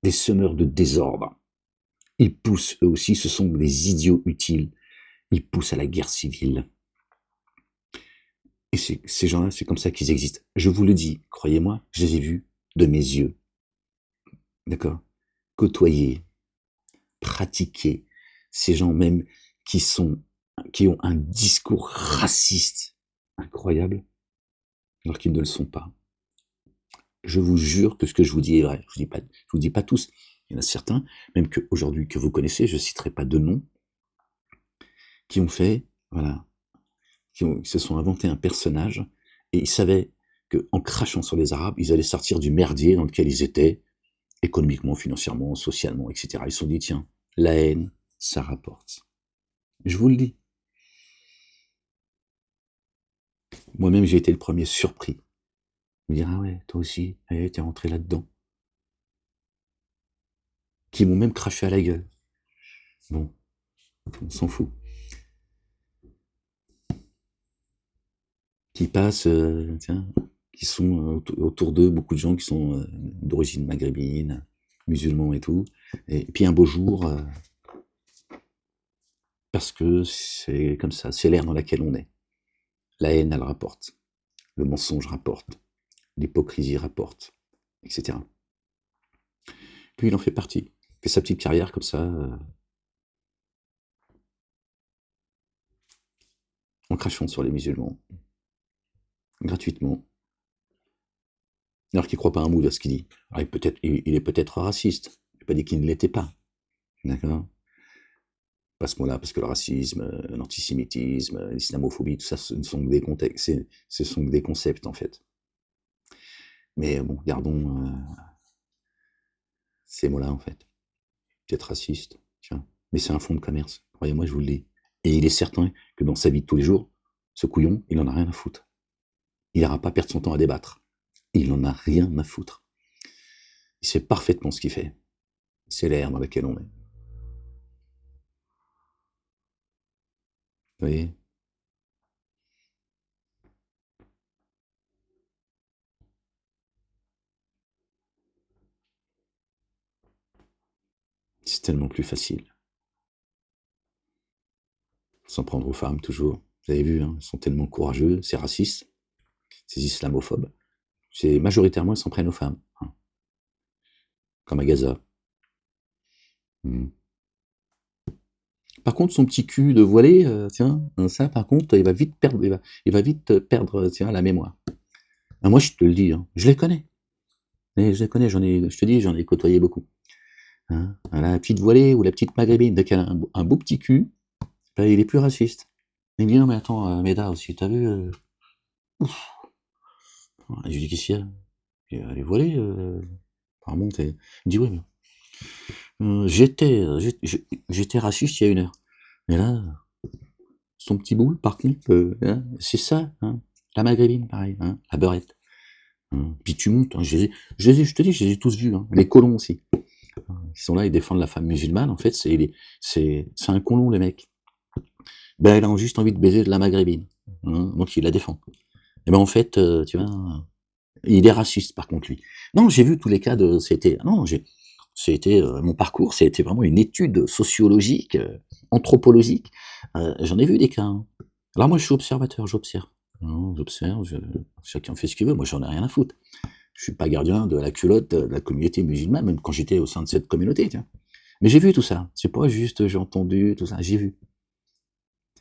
des semeurs de désordre. Ils poussent eux aussi, ce sont des idiots utiles. Ils poussent à la guerre civile. Et ces gens-là, c'est comme ça qu'ils existent. Je vous le dis, croyez-moi, je les ai vus de mes yeux. D'accord? Côtoyer, pratiquer, ces gens même qui ont un discours raciste incroyable, alors qu'ils ne le sont pas. Je vous jure que ce que je vous dis est vrai. Je vous dis pas tous. Il y en a certains, même qu'aujourd'hui que vous connaissez, je citerai pas de noms, qui ont fait, voilà, qui se sont inventés un personnage, et ils savaient qu'en crachant sur les Arabes, ils allaient sortir du merdier dans lequel ils étaient, économiquement, financièrement, socialement, etc. Ils se sont dit, tiens, la haine, ça rapporte. Je vous le dis. Moi-même, j'ai été le premier surpris. Me dire, ah ouais, toi aussi, t'es rentré là-dedans. Qui m'ont même craché à la gueule. Bon, on s'en fout. Qui passent, tiens, qui sont autour d'eux, beaucoup de gens qui sont d'origine maghrébine, musulmans et tout. Et puis un beau jour, Parce que c'est comme ça, c'est l'ère dans laquelle on est. La haine, elle rapporte. Le mensonge rapporte. L'hypocrisie rapporte, etc. Puis il en fait partie. Il fait sa petite carrière comme ça, en crachant sur les musulmans, gratuitement. Alors qu'il ne croit pas un mot de ce qu'il dit. Alors il est peut-être raciste. Je n'ai pas dit qu'il ne l'était pas. D'accord? Pas ce mot-là, parce que le racisme, l'antisémitisme, l'islamophobie, tout ça, ce sont que des contextes, ce sont que des concepts, en fait. Mais bon, gardons ces mots-là, en fait. Peut-être raciste, tiens. Mais c'est un fonds de commerce, croyez-moi, je vous le dis. Et il est certain que dans sa vie de tous les jours, ce couillon, il n'en a rien à foutre. Il n'ira pas perdre son temps à débattre. Il n'en a rien à foutre. Il sait parfaitement ce qu'il fait. C'est l'ère dans laquelle on est. Vous voyez? C'est tellement plus facile. S'en prendre aux femmes, toujours. Vous avez vu, hein, ils sont tellement courageux, c'est raciste, c'est islamophobe. C'est majoritairement, ils s'en prennent aux femmes. Hein. Comme à Gaza. Par contre, son petit cul de voilé, tiens, ça, par contre, il va vite perdre, tiens, la mémoire. Ah, moi, je te le dis, hein, je les connais. Je les connais, je te dis, j'en ai côtoyé beaucoup. Hein, la petite voilée ou la petite maghrébine, dès qu'elle a un beau petit cul, ben, il est plus raciste. Il me dit, non, mais attends, Méda aussi, t'as vu ouf. Je lui dis, qu'est-ce qu'il y a? Elle est voilée, apparemment, il me dit, oui, mais j'étais raciste il y a 1 heure. Mais là, son petit boule, par contre, hein, c'est ça, hein, la maghrébine, pareil, hein, la beurette. Hein. Puis tu montes, hein, je te dis, je les ai tous vus, hein, les colons aussi. Ils sont là, ils défendent la femme musulmane, en fait, c'est un colon, le mec. Ben, il a juste envie de baiser de la maghrébine, hein, donc il la défend. Et ben en fait, tu vois, il est raciste par contre lui. Non, j'ai vu tous les cas de, mon parcours, c'était vraiment une étude sociologique, anthropologique. J'en ai vu des cas. Hein. Alors moi, je suis observateur, j'observe. Non, j'observe, chacun fait ce qu'il veut. Moi, j'en ai rien à foutre. Je suis pas gardien de la culotte de la communauté musulmane, même quand j'étais au sein de cette communauté. Tiens. Mais j'ai vu tout ça. C'est pas juste j'ai entendu tout ça. J'ai vu.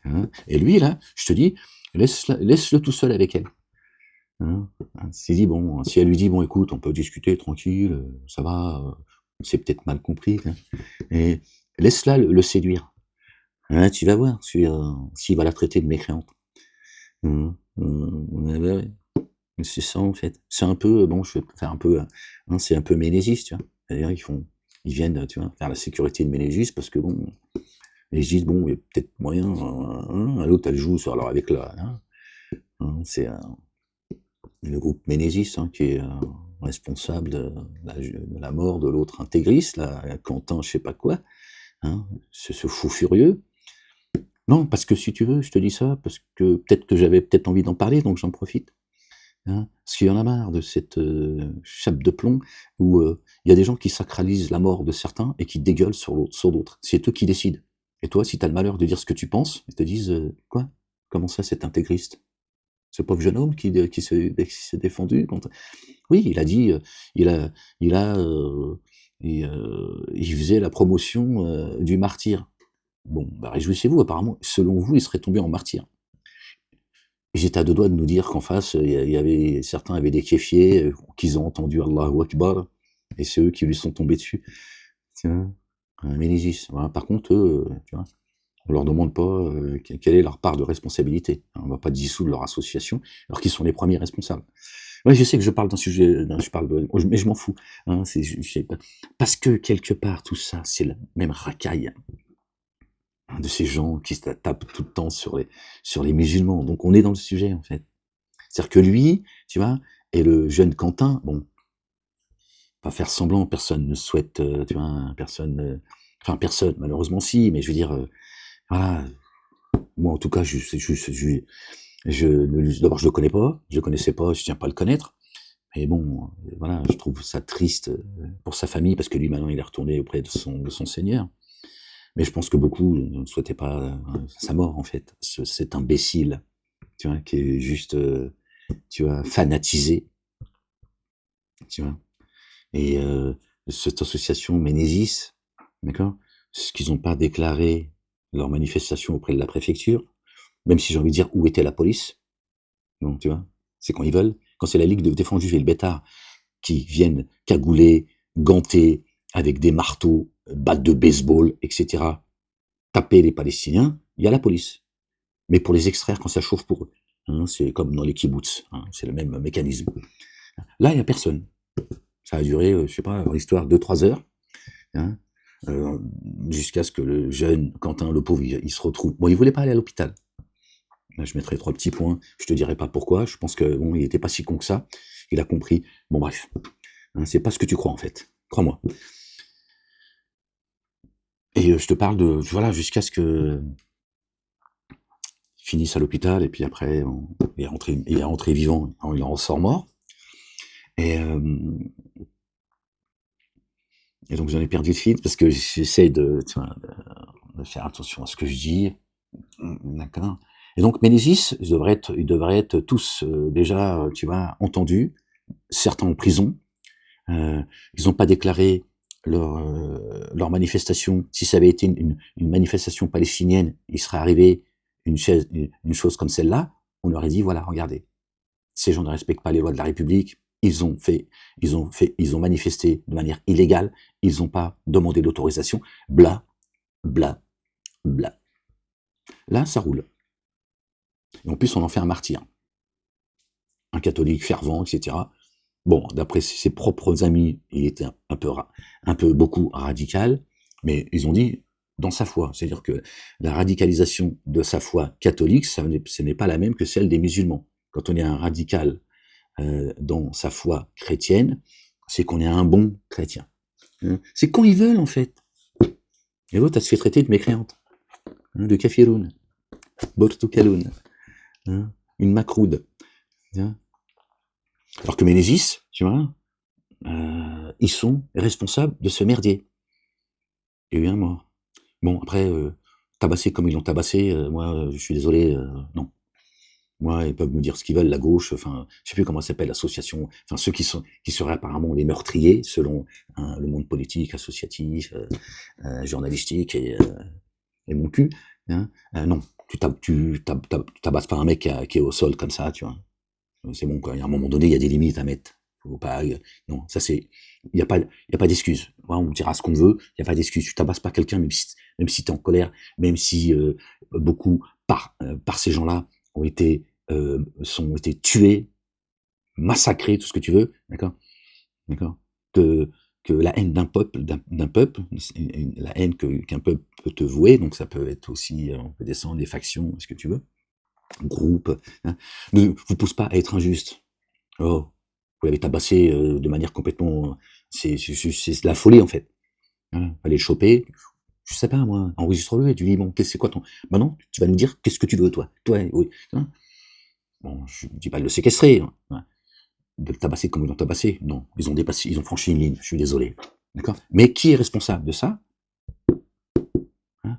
Hein. Et lui là, je te dis, laisse-le tout seul avec elle. Hein. Si elle lui dit bon, écoute, on peut discuter tranquille, ça va. C'est peut-être mal compris. Hein. Et laisse-la le séduire. Hein, tu vas voir s'il va la traiter de mécréante. C'est ça en fait. C'est un peu, bon, je vais faire un peu, hein, c'est un peu Ménésis, tu vois. D'ailleurs, ils viennent, tu vois, faire la sécurité de Ménésis parce que bon, ils se disent bon, il y a peut-être moyen. L'autre, elle joue alors avec c'est le groupe Ménésis hein, qui est responsable de la mort de l'autre intégriste, là, Quentin, je sais pas quoi. Hein, ce fou furieux. Non, parce que si tu veux, je te dis ça, parce que peut-être que j'avais peut-être envie d'en parler, donc j'en profite. Hein, parce qu'il y en a marre de cette chape de plomb où il y a des gens qui sacralisent la mort de certains et qui dégueulent sur d'autres. C'est eux qui décident. Et toi, si tu as le malheur de dire ce que tu penses, ils te disent quoi? Comment ça, cet intégriste? Ce pauvre jeune homme qui s'est défendu contre... Oui, il a dit, il faisait la promotion du martyr. Bon, bah réjouissez-vous, apparemment, selon vous, il serait tombé en martyr. J'étais à 2 doigts de nous dire qu'en face, certains avaient des kéfiers, qu'ils ont entendu Allahu Akbar, et c'est eux qui lui sont tombés dessus. Tiens, un Ménésis. Voilà. Par contre, eux, tu vois, on leur demande pas quelle est leur part de responsabilité. On va pas dissoudre leur association, alors qu'ils sont les premiers responsables. Ouais, je sais que je parle d'un sujet, mais je m'en fous. Hein, parce que quelque part, tout ça, c'est la même racaille de ces gens qui se tapent tout le temps sur les musulmans. Donc on est dans le sujet, en fait. C'est-à-dire que lui, tu vois, et le jeune Quentin, bon, pas faire semblant, personne ne souhaite, tu vois, personne, malheureusement si, mais je veux dire, voilà, moi en tout cas, d'abord je le connais pas, je le connaissais pas, je tiens pas à le connaître, mais bon, voilà, je trouve ça triste pour sa famille, parce que lui maintenant il est retourné auprès de son Seigneur. Mais je pense que beaucoup ne souhaitaient pas sa mort, en fait. Cet imbécile, tu vois, qui est juste, tu vois, fanatisé, tu vois. Et cette association Ménésis, d'accord, ce qu'ils n'ont pas déclaré leur manifestation auprès de la préfecture, même si j'ai envie de dire où était la police, donc tu vois, c'est quand ils veulent. Quand c'est la Ligue de défense juive et le Bétard qui viennent cagoulés, gantés, avec des marteaux, battes de baseball, etc., taper les Palestiniens, il y a la police. Mais pour les extraire quand ça chauffe pour eux, hein, c'est comme dans les kibboutz, hein, c'est le même mécanisme. Là, il n'y a personne. Ça a duré, je sais pas, l'histoire 2-3 heures, hein, jusqu'à ce que le jeune Quentin, le pauvre, il se retrouve. Bon, il voulait pas aller à l'hôpital. Là, je mettrai 3 petits points. Je te dirai pas pourquoi. Je pense que bon, il était pas si con que ça. Il a compris. Bon, bref, hein, c'est pas ce que tu crois en fait. Crois-moi. Et je te parle de voilà jusqu'à ce que finisse à l'hôpital et puis après il est rentré vivant, il en ressort mort. Et donc j'en ai perdu le fil parce que j'essaie de, tu vois, de faire attention à ce que je dis. D'accord. Et donc Ménésis, ils devraient être tous déjà, tu vois, entendus, certains en prison. Ils n'ont pas déclaré leur manifestation. Si ça avait été une manifestation palestinienne, il serait arrivé une chose comme celle-là. On leur aurait dit voilà, regardez, ces gens ne respectent pas les lois de la République. Ils ont manifesté de manière illégale. Ils n'ont pas demandé d'autorisation. Bla, bla, bla. Là, ça roule. Et en plus, on en fait un martyr. Un catholique fervent, etc. Bon, d'après ses propres amis, il était un peu beaucoup radical, mais ils ont dit dans sa foi. C'est-à-dire que la radicalisation de sa foi catholique, ce n'est pas la même que celle des musulmans. Quand on est un radical dans sa foi chrétienne, c'est qu'on est un bon chrétien. Hein, c'est quand ils veulent, en fait. Et l'autre, elle se fait traiter de mécréante, hein, de kafiroun, bortoukaloun, hein, une macroude. Hein. Alors que Ménésis, tu vois, ils sont responsables de ce merdier. Il y a eu un mort. Bon, après, tabasser comme ils l'ont tabassé, moi, je suis désolé, non. Moi, ils peuvent me dire ce qu'ils veulent, la gauche, enfin, je sais plus comment ça s'appelle, l'association, enfin, ceux qui seraient apparemment les meurtriers, selon le monde politique, associatif, journalistique et mon cul, hein. Non, tu tabasses pas un mec qui est au sol comme ça, tu vois. C'est bon, quoi. Il y a un moment donné, il y a des limites à mettre. Faut pas, non, ça c'est, il y a pas d'excuse. Ouais, on dira ce qu'on veut, il y a pas d'excuse. Tu tabasses pas quelqu'un, même si t'es en colère, même si beaucoup par ces gens-là ont été tués, massacrés, tout ce que tu veux, d'accord, que la haine d'un peuple, la haine qu'un peuple peut te vouer, donc ça peut être aussi, on peut descendre des factions, ce que tu veux, groupe, hein, ne vous pousse pas à être injuste. Oh, vous l'avez tabassé de manière complètement, c'est de la folie en fait. Hein, allez le choper, je sais pas moi, enregistre-le et tu dis bon, c'est quoi ton, bah non, tu vas nous dire qu'est-ce que tu veux toi, oui. Hein, bon, je dis pas de le séquestrer, hein, de le tabasser comme ils l'ont tabassé, non, ils ont franchi une ligne, je suis désolé, d'accord. Mais qui est responsable de ça? Hein,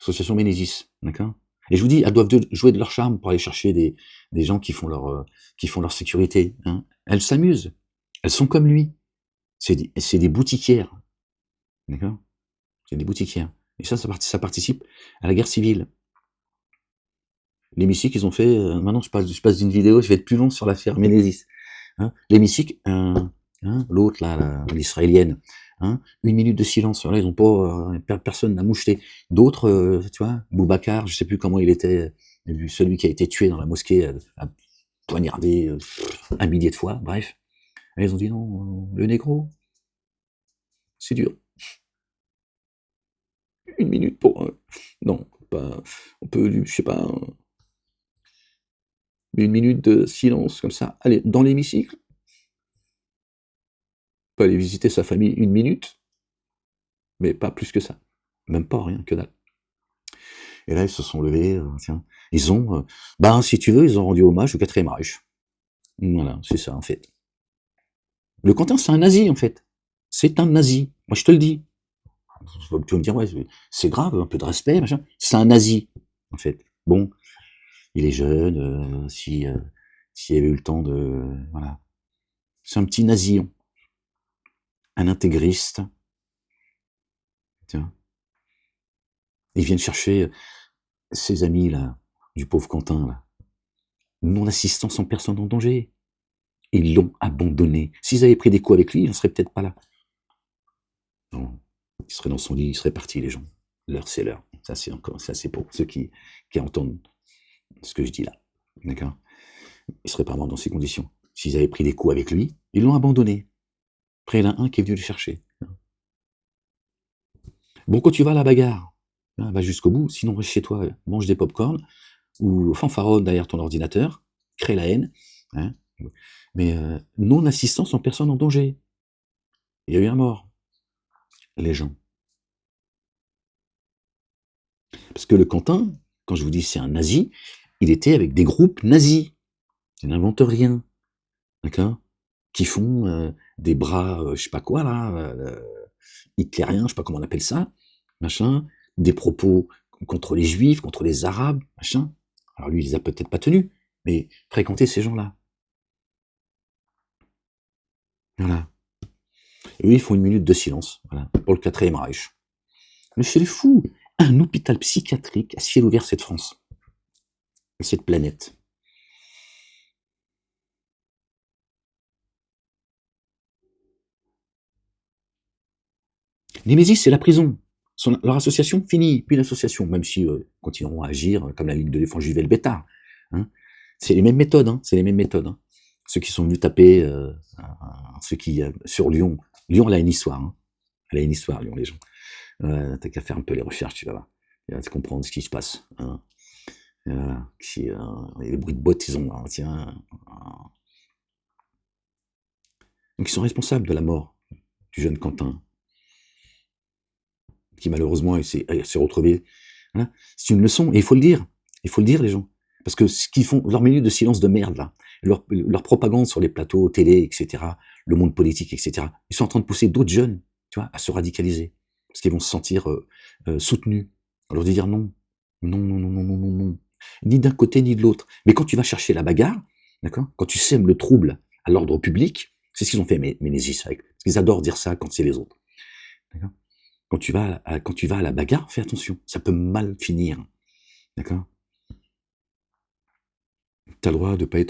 Association Ménésis, d'accord. Et je vous dis, elles doivent jouer de leur charme pour aller chercher des gens qui font leur sécurité. Hein. Elles s'amusent. Elles sont comme lui. C'est des boutiquières. D'accord. C'est des boutiquières. Et ça participe à la guerre civile. L'hémicycle, ils ont fait... maintenant, je passe d'une vidéo, je vais être plus long sur l'affaire Ménésis. Hein. L'hémicycle, l'autre, là, l'israélienne, 1 minute de silence. Là, ils ont pas... personne n'a moucheté. D'autres, tu vois, Boubacar, je sais plus comment il était, celui qui a été tué dans la mosquée, poignardé 1 millier de fois, bref. Et ils ont dit non, le négro, c'est dur. 1 minute pour... non, pas, on peut, je sais pas, 1 minute de silence comme ça. Allez, dans l'hémicycle, on peut aller visiter sa famille 1 minute, mais pas plus que ça. Même pas, rien, que dalle. Et là, ils se sont levés, tiens, ils ont, si tu veux, ils ont rendu hommage au 4e Reich. Voilà, c'est ça, en fait. Le Quentin, c'est un nazi, en fait. C'est un nazi. Moi, je te le dis. Tu vas me dire, ouais, c'est grave, un peu de respect, machin. C'est un nazi, en fait. Bon, il est jeune, s'il avait eu le temps de... Voilà. C'est un petit nazi, un intégriste. Tiens. Ils viennent chercher ses amis, là, du pauvre Quentin, là. Non-assistance en personne en danger. Ils l'ont abandonné. S'ils avaient pris des coups avec lui, il ne serait peut-être pas là. Non, il serait dans son lit, il serait parti, les gens. L'heure, c'est l'heure. Ça, c'est pour ceux qui entendent ce que je dis là. D'accord? Il serait pas mort dans ces conditions. S'ils avaient pris des coups avec lui, ils l'ont abandonné. Après, il y en a un qui est venu le chercher. Bon, quand tu vas à la bagarre, va jusqu'au bout, sinon reste chez toi, mange des pop-corn, ou fanfaronne derrière ton ordinateur, crée la haine, hein, mais non-assistance en personne en danger. Il y a eu un mort. Les gens. Parce que le Quentin, quand je vous dis c'est un nazi, il était avec des groupes nazis. Il n'invente rien. D'accord? Qui font des bras, je sais pas quoi, là, hitlériens, je sais pas comment on appelle ça, machin, des propos contre les juifs, contre les arabes, machin. Alors lui, il les a peut-être pas tenus, mais fréquenter ces gens-là. Voilà. Et eux, ils font une minute de silence, voilà, pour le 4e Reich. Mais chez les fous, un hôpital psychiatrique à ciel ouvert, cette France, cette planète. Némésis, c'est la prison. Leur association finie, puis l'association, même si continueront à agir comme la Ligue de défense juive et le Bétard. Hein. C'est les mêmes méthodes, hein, c'est les mêmes méthodes. Hein. Ceux qui sont venus taper, ceux qui sur Lyon. Lyon, elle a une histoire. Hein. Elle a une histoire, Lyon, les gens. T'as qu'à faire un peu les recherches, tu vas voir. Tu vas comprendre ce qui se passe. Hein. Les bruits de bottes, ils ont... Donc ils sont responsables de la mort du jeune Quentin, qui malheureusement s'est retrouvé. Voilà. C'est une leçon, et il faut le dire, les gens. Parce que ce qu'ils font, leur minute de silence de merde, là, leur propagande sur les plateaux, télé, etc., le monde politique, etc., ils sont en train de pousser d'autres jeunes, tu vois, à se radicaliser. Parce qu'ils vont se sentir soutenus. On leur dit dire non. Non, non, non, non, non, non, non. Ni d'un côté, ni de l'autre. Mais quand tu vas chercher la bagarre, d'accord, quand tu sèmes le trouble à l'ordre public, c'est ce qu'ils ont fait, mais Ménésis, parce qu'ils adorent dire ça quand c'est les autres. D'accord. Quand tu vas à la bagarre, fais attention, ça peut mal finir. D'accord? Tu as le droit de pas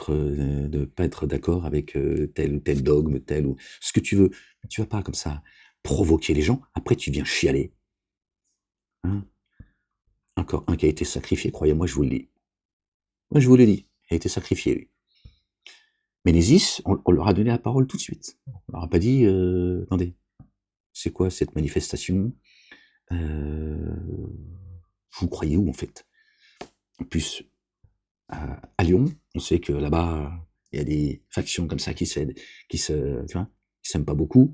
être d'accord avec tel ou tel dogme, tel ou ce que tu veux. Tu vas pas comme ça provoquer les gens, après tu viens chialer. Hein? Encore un qui a été sacrifié, croyez-moi, je vous le dis. Moi, je vous le dis, il a été sacrifié, lui. Ménésis, on leur a donné la parole tout de suite. On leur a pas dit, attendez, c'est quoi cette manifestation? Vous croyez où, en fait? En plus, à Lyon, on sait que là-bas, il y a des factions comme ça qui s'aiment pas beaucoup,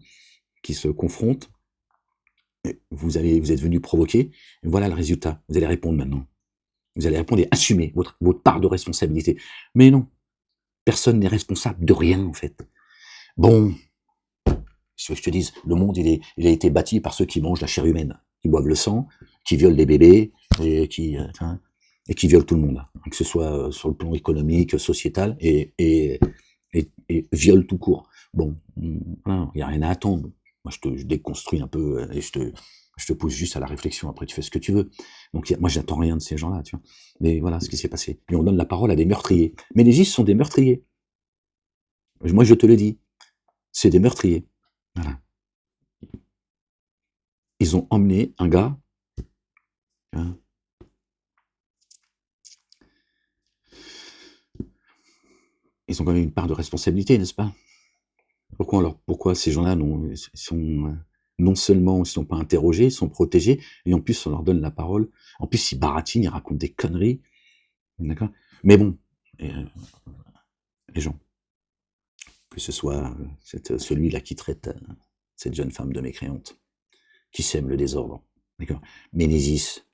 qui se confrontent. Vous êtes venus provoquer, et voilà le résultat. Vous allez répondre maintenant. Vous allez répondre et assumer votre part de responsabilité. Mais non, personne n'est responsable de rien, en fait. Bon, ce que je te dise, le monde, il a été bâti par ceux qui mangent la chair humaine, qui boivent le sang, qui violent des bébés, et qui violent tout le monde, que ce soit sur le plan économique, sociétal, et violent tout court. Bon, il n'y a rien à attendre. Moi, je déconstruis un peu, et je te pousse juste à la réflexion, après tu fais ce que tu veux. Donc moi, j'attends rien de ces gens-là, tu vois. Mais voilà ce qui s'est passé. Et on donne la parole à des meurtriers. Mais les Ménésis sont des meurtriers. Moi, je te le dis. C'est des meurtriers. Voilà. Ils ont emmené un gars... Hein, ils ont quand même une part de responsabilité, n'est-ce pas? Pourquoi ces gens-là sont non seulement ils sont pas interrogés, ils sont protégés, et en plus on leur donne la parole. En plus ils baratinent, ils racontent des conneries, d'accord? Mais bon, les gens, que ce soit celui-là qui traite cette jeune femme de mécréante, qui sème le désordre, d'accord? Ménésis,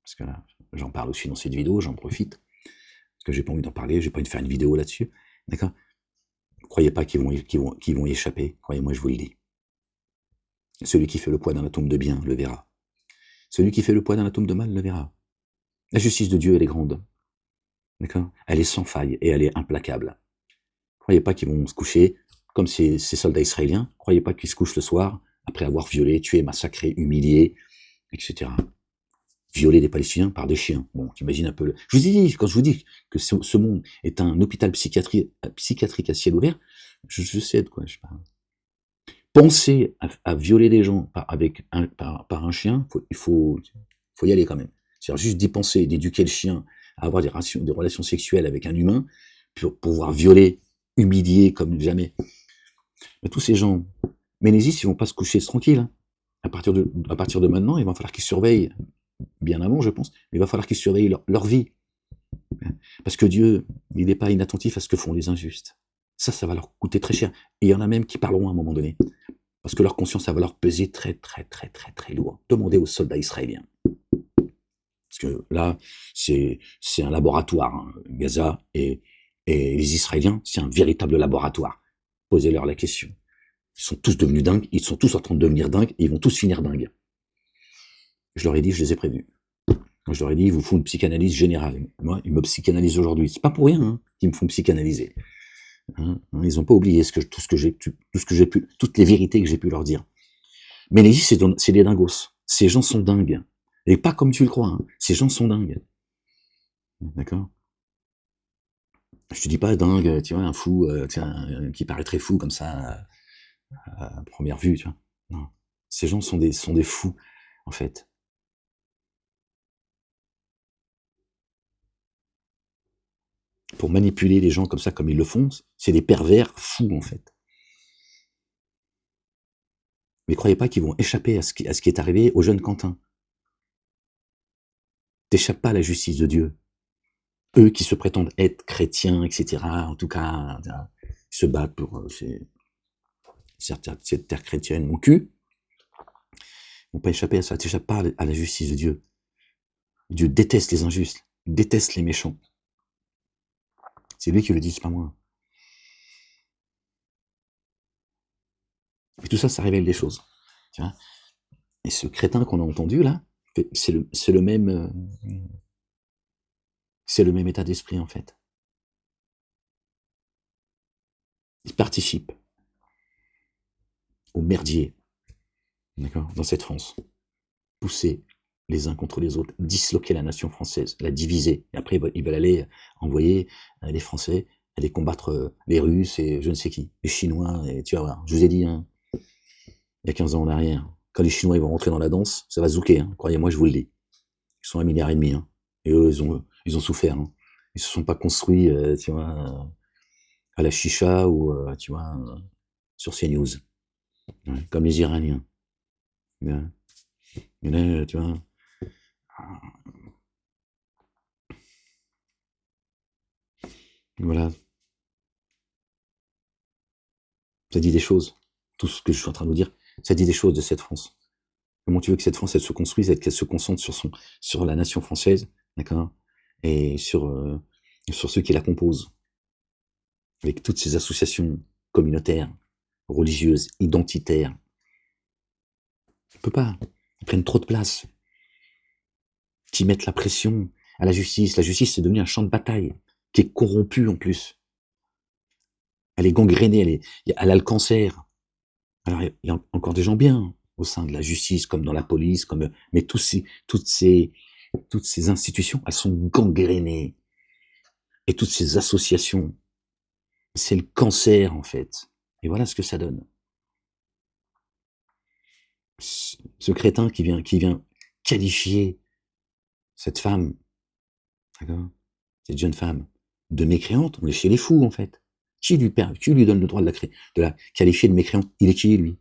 parce que là, j'en parle aussi dans cette vidéo, j'en profite, parce que j'ai pas envie d'en parler, j'ai pas envie de faire une vidéo là-dessus, d'accord? Croyez pas qu'ils vont y échapper, croyez-moi, je vous le dis. Celui qui fait le poids d'un atome de bien le verra. Celui qui fait le poids d'un atome de mal le verra. La justice de Dieu, elle est grande. D'accord? Elle est sans faille et elle est implacable. Croyez pas qu'ils vont se coucher comme ces soldats israéliens. Croyez pas qu'ils se couchent le soir après avoir violé, tué, massacré, humilié, etc. Violer des Palestiniens par des chiens. Bon, t'imagines un peu Je vous ai dit, quand je vous dis que ce monde est un hôpital psychiatrique à ciel ouvert, je sais de quoi je parle. Penser à violer des gens par un chien, il faut y aller quand même. C'est-à-dire juste d'y penser, d'éduquer le chien à avoir des relations sexuelles avec un humain, pour pouvoir violer, humilier comme jamais. Mais tous ces gens, Ménésis, ils vont pas se coucher tranquille. Hein. À partir de maintenant, il va falloir qu'ils surveillent, bien avant je pense, mais il va falloir qu'ils surveillent leur vie. Parce que Dieu, il n'est pas inattentif à ce que font les injustes. Ça va leur coûter très cher. Et il y en a même qui parleront à un moment donné. Parce que leur conscience, ça va leur peser très, très, très, très, très lourd. Demandez aux soldats israéliens. Parce que là, c'est un laboratoire, hein, Gaza, et les Israéliens, c'est un véritable laboratoire. Posez-leur la question. Ils sont tous devenus dingues, ils sont tous en train de devenir dingues, et ils vont tous finir dingues. Je leur ai dit, je les ai prévenus. Moi, je leur ai dit, il vous faut une psychanalyse générale. Moi, ils me psychanalysent aujourd'hui. C'est pas pour rien hein, qu'ils me font psychanalyser. Ils n'ont pas oublié toutes les vérités que j'ai pu leur dire. Mais les c'est des dingos. Ces gens sont dingues. Et pas comme tu le crois. Hein. Ces gens sont dingues. D'accord? Je te dis pas dingue, tu vois, un fou, qui paraîtrait fou comme ça à première vue, tu vois. Non. Ces gens sont des fous, en fait. Pour manipuler les gens comme ça, comme ils le font, c'est des pervers fous, en fait. Mais croyez pas qu'ils vont échapper à ce qui est arrivé au jeune Quentin. T'échappes pas à la justice de Dieu. Eux qui se prétendent être chrétiens, etc., en tout cas, ils se battent pour cette terre chrétienne, mon cul, ils vont pas échapper à ça. T'échappes pas à la justice de Dieu. Dieu déteste les injustes, déteste les méchants. C'est lui qui le dit, c'est pas moi. Et tout ça, ça révèle des choses. Tu vois. Et ce crétin qu'on a entendu là, c'est le même état d'esprit en fait. Il participe au merdier, d'accord, dans cette France. Pousser les uns contre les autres, disloquer la nation française, la diviser. Et après, ils veulent aller envoyer les Français aller combattre les Russes et je ne sais qui, les Chinois, et tu vas voir. Je vous ai dit, hein, il y a 15 ans en arrière, quand les Chinois ils vont rentrer dans la danse, ça va zouker, hein, croyez-moi, je vous le dis. Ils sont 1,5 milliard, hein, et eux, ils ont souffert. Hein. Ils se sont pas construits, tu vois, à la chicha ou, tu vois, sur CNews, ouais, comme les Iraniens. Il y en a, tu vois. Voilà. Ça dit des choses. Tout ce que je suis en train de vous dire, ça dit des choses de cette France. Comment tu veux que cette France, elle se construise, qu'elle se concentre sur la nation française, d'accord, et sur ceux qui la composent, avec toutes ces associations communautaires, religieuses, identitaires. On peut pas. Ils prennent trop de place. Qui mettent la pression à la justice. La justice, c'est devenu un champ de bataille, qui est corrompu en plus. Elle est gangrénée, elle a le cancer. Alors, il y a encore des gens bien au sein de la justice, comme dans la police, mais toutes ces institutions, elles sont gangrénées. Et toutes ces associations, c'est le cancer, en fait. Et voilà ce que ça donne. Ce crétin qui vient qualifier cette femme, d'accord, cette jeune femme, de mécréante, on est chez les fous, en fait. Qui lui donne le droit de la qualifier de mécréante? Il est qui, lui?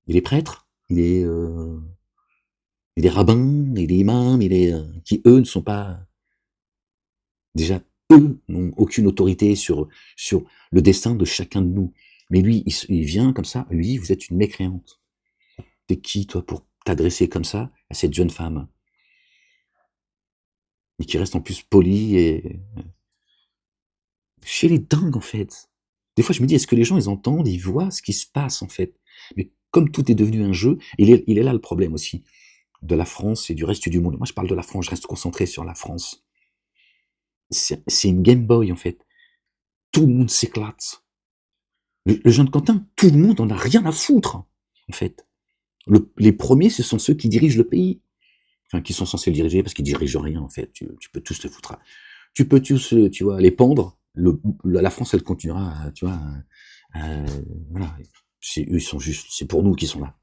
Il est prêtre? Il est rabbin? Il est imam? qui, eux, ne sont pas... Déjà, eux n'ont aucune autorité sur le destin de chacun de nous. Mais lui, il vient comme ça, lui, vous êtes une mécréante. T'es qui, toi, pour t'adresser comme ça à cette jeune femme? Mais qui reste en plus polie et... Chez les dingues, en fait. Des fois, je me dis, est-ce que les gens, ils entendent, ils voient ce qui se passe, en fait? Mais comme tout est devenu un jeu, il est là le problème aussi de la France et du reste du monde. Moi, je parle de la France, je reste concentré sur la France. C'est une Game Boy, en fait. Tout le monde s'éclate. Le jeune Quentin, tout le monde en a rien à foutre, en fait. Les premiers, ce sont ceux qui dirigent le pays. Enfin, qui sont censés le diriger, parce qu'ils dirigent rien, en fait. Tu peux tous te foutre. Tu peux tous, tu vois, les pendre. La France, elle continuera, tu vois, voilà. Eux, ils sont juste, c'est pour nous qu'ils sont là.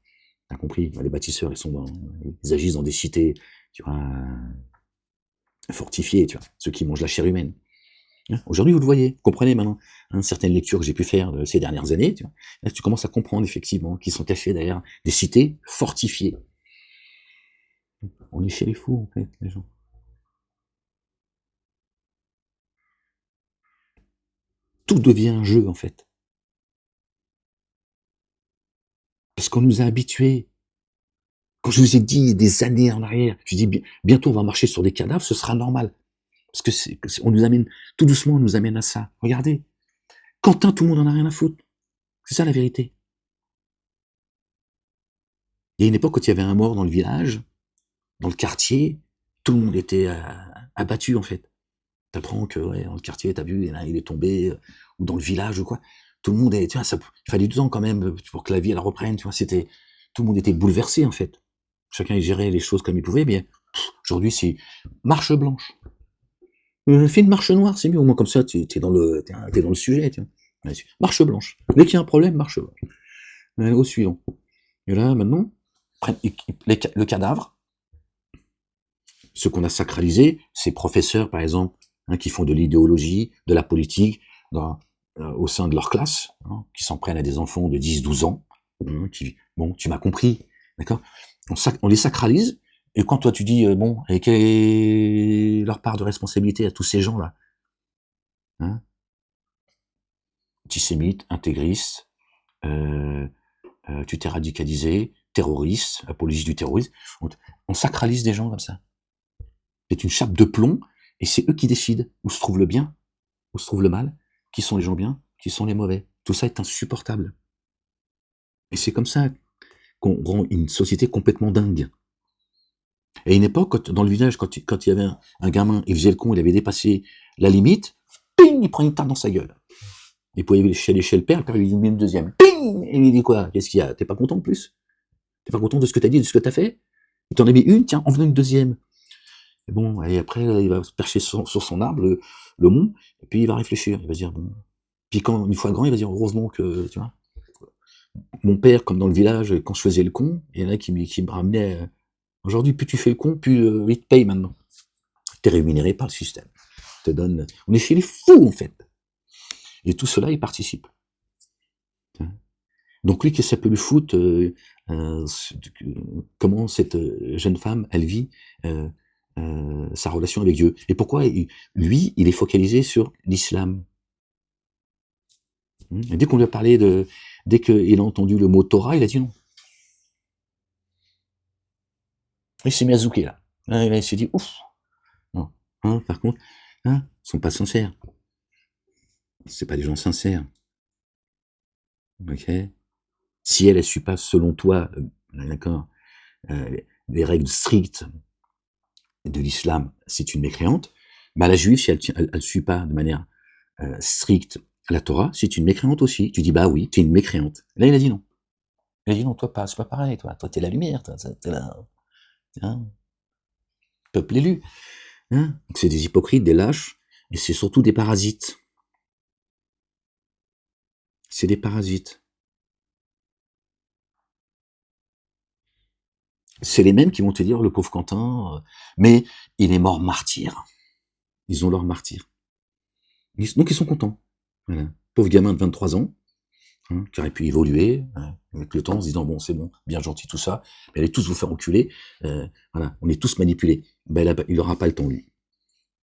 T'as compris? Les bâtisseurs, ils agissent dans des cités, tu vois, fortifiées, tu vois, ceux qui mangent la chair humaine. Aujourd'hui, vous le voyez, vous comprenez maintenant, certaines lectures que j'ai pu faire ces dernières années, tu vois, là, tu commences à comprendre effectivement qu'ils sont cachés derrière des cités fortifiées. On est chez les fous, en fait, les gens. Tout devient un jeu, en fait. Parce qu'on nous a habitués. Quand je vous ai dit des années en arrière, je dis bientôt on va marcher sur des cadavres, ce sera normal. Parce que on nous amène, tout doucement, on nous amène à ça. Regardez. Quentin, tout le monde en a rien à foutre. C'est ça la vérité. Il y a une époque quand il y avait un mort dans le village, dans le quartier, tout le monde était abattu, en fait. T'apprends que, ouais, dans le quartier, t'as vu, il est tombé, ou dans le village, ou quoi. Tout le monde est, tu vois, il fallait du temps quand même pour que la vie, elle reprenne, tu vois, tout le monde était bouleversé, en fait. Chacun, il gérait les choses comme il pouvait, mais aujourd'hui, c'est marche blanche. Fais une marche noire, c'est mieux, au moins comme ça, t'es dans le sujet, tu vois. Marche blanche. Dès qu'il y a un problème, marche blanche. Au suivant. Et là, maintenant, le cadavre, ce qu'on a sacralisé, ces professeurs, par exemple, qui font de l'idéologie, de la politique, au sein de leur classe, qui s'en prennent à des enfants de 10-12 ans, bon, tu m'as compris, d'accord? On les sacralise, et quand toi tu dis, bon, et quelle est leur part de responsabilité à tous ces gens-là? Antisémites, intégristes, tu t'es radicalisé, terroriste, apologie du terrorisme, on sacralise des gens comme ça. C'est une chape de plomb, et c'est eux qui décident où se trouve le bien, où se trouve le mal, qui sont les gens bien, qui sont les mauvais. Tout ça est insupportable. Et c'est comme ça qu'on rend une société complètement dingue. Et à une époque, dans le village, quand il y avait un gamin, il faisait le con, il avait dépassé la limite, ping, il prend une tarte dans sa gueule. Il pouvait aller chez le père lui dit une deuxième. Ping, et il dit quoi? Qu'est-ce qu'il y a? T'es pas content de plus? T'es pas content de ce que t'as dit, de ce que t'as fait? Il t'en a mis une, tiens, en venant une deuxième. Et bon, et après, il va se percher sur son arbre, le mont, et puis il va réfléchir. Il va dire, bon. Puis quand, une fois grand, il va dire, heureusement que, tu vois, mon père, comme dans le village, quand je faisais le con, il y en a qui me ramenaient, aujourd'hui, plus tu fais le con, plus il te paye maintenant. T'es rémunéré par le système. On est chez les fous, en fait. Et tout cela, il participe. Donc lui, qu'est-ce que ça peut lui foutre, comment cette jeune femme, elle vit sa relation avec Dieu. Et pourquoi lui, il est focalisé sur l'islam. Et dès qu'on lui a parlé dès qu'il a entendu le mot Torah, il a dit non. Il s'est mis à zouker, là. Il s'est dit, ouf, non. Par contre, ils sont pas sincères. C'est pas des gens sincères. Ok? Si elle suit pas, selon toi, d'accord, les règles strictes de l'islam, c'est une mécréante, bah la juive, si elle suit pas de manière stricte la Torah, c'est une mécréante aussi. Tu dis, bah oui, t'es une mécréante. Là, il a dit non. Il a dit non, toi pas, c'est pas pareil, toi t'es la lumière, t'es là, peuple élu. C'est des hypocrites, des lâches, et c'est surtout des parasites. C'est des parasites. C'est les mêmes qui vont te dire, le pauvre Quentin, mais il est mort martyr. Ils ont leur martyr. Donc ils sont contents. Voilà. Pauvre gamin de 23 ans, qui aurait pu évoluer, avec le temps, en se disant, bon, c'est bon, bien gentil, tout ça, mais allez tous vous faire enculer, voilà, on est tous manipulés. Ben, il n'aura pas le temps, lui.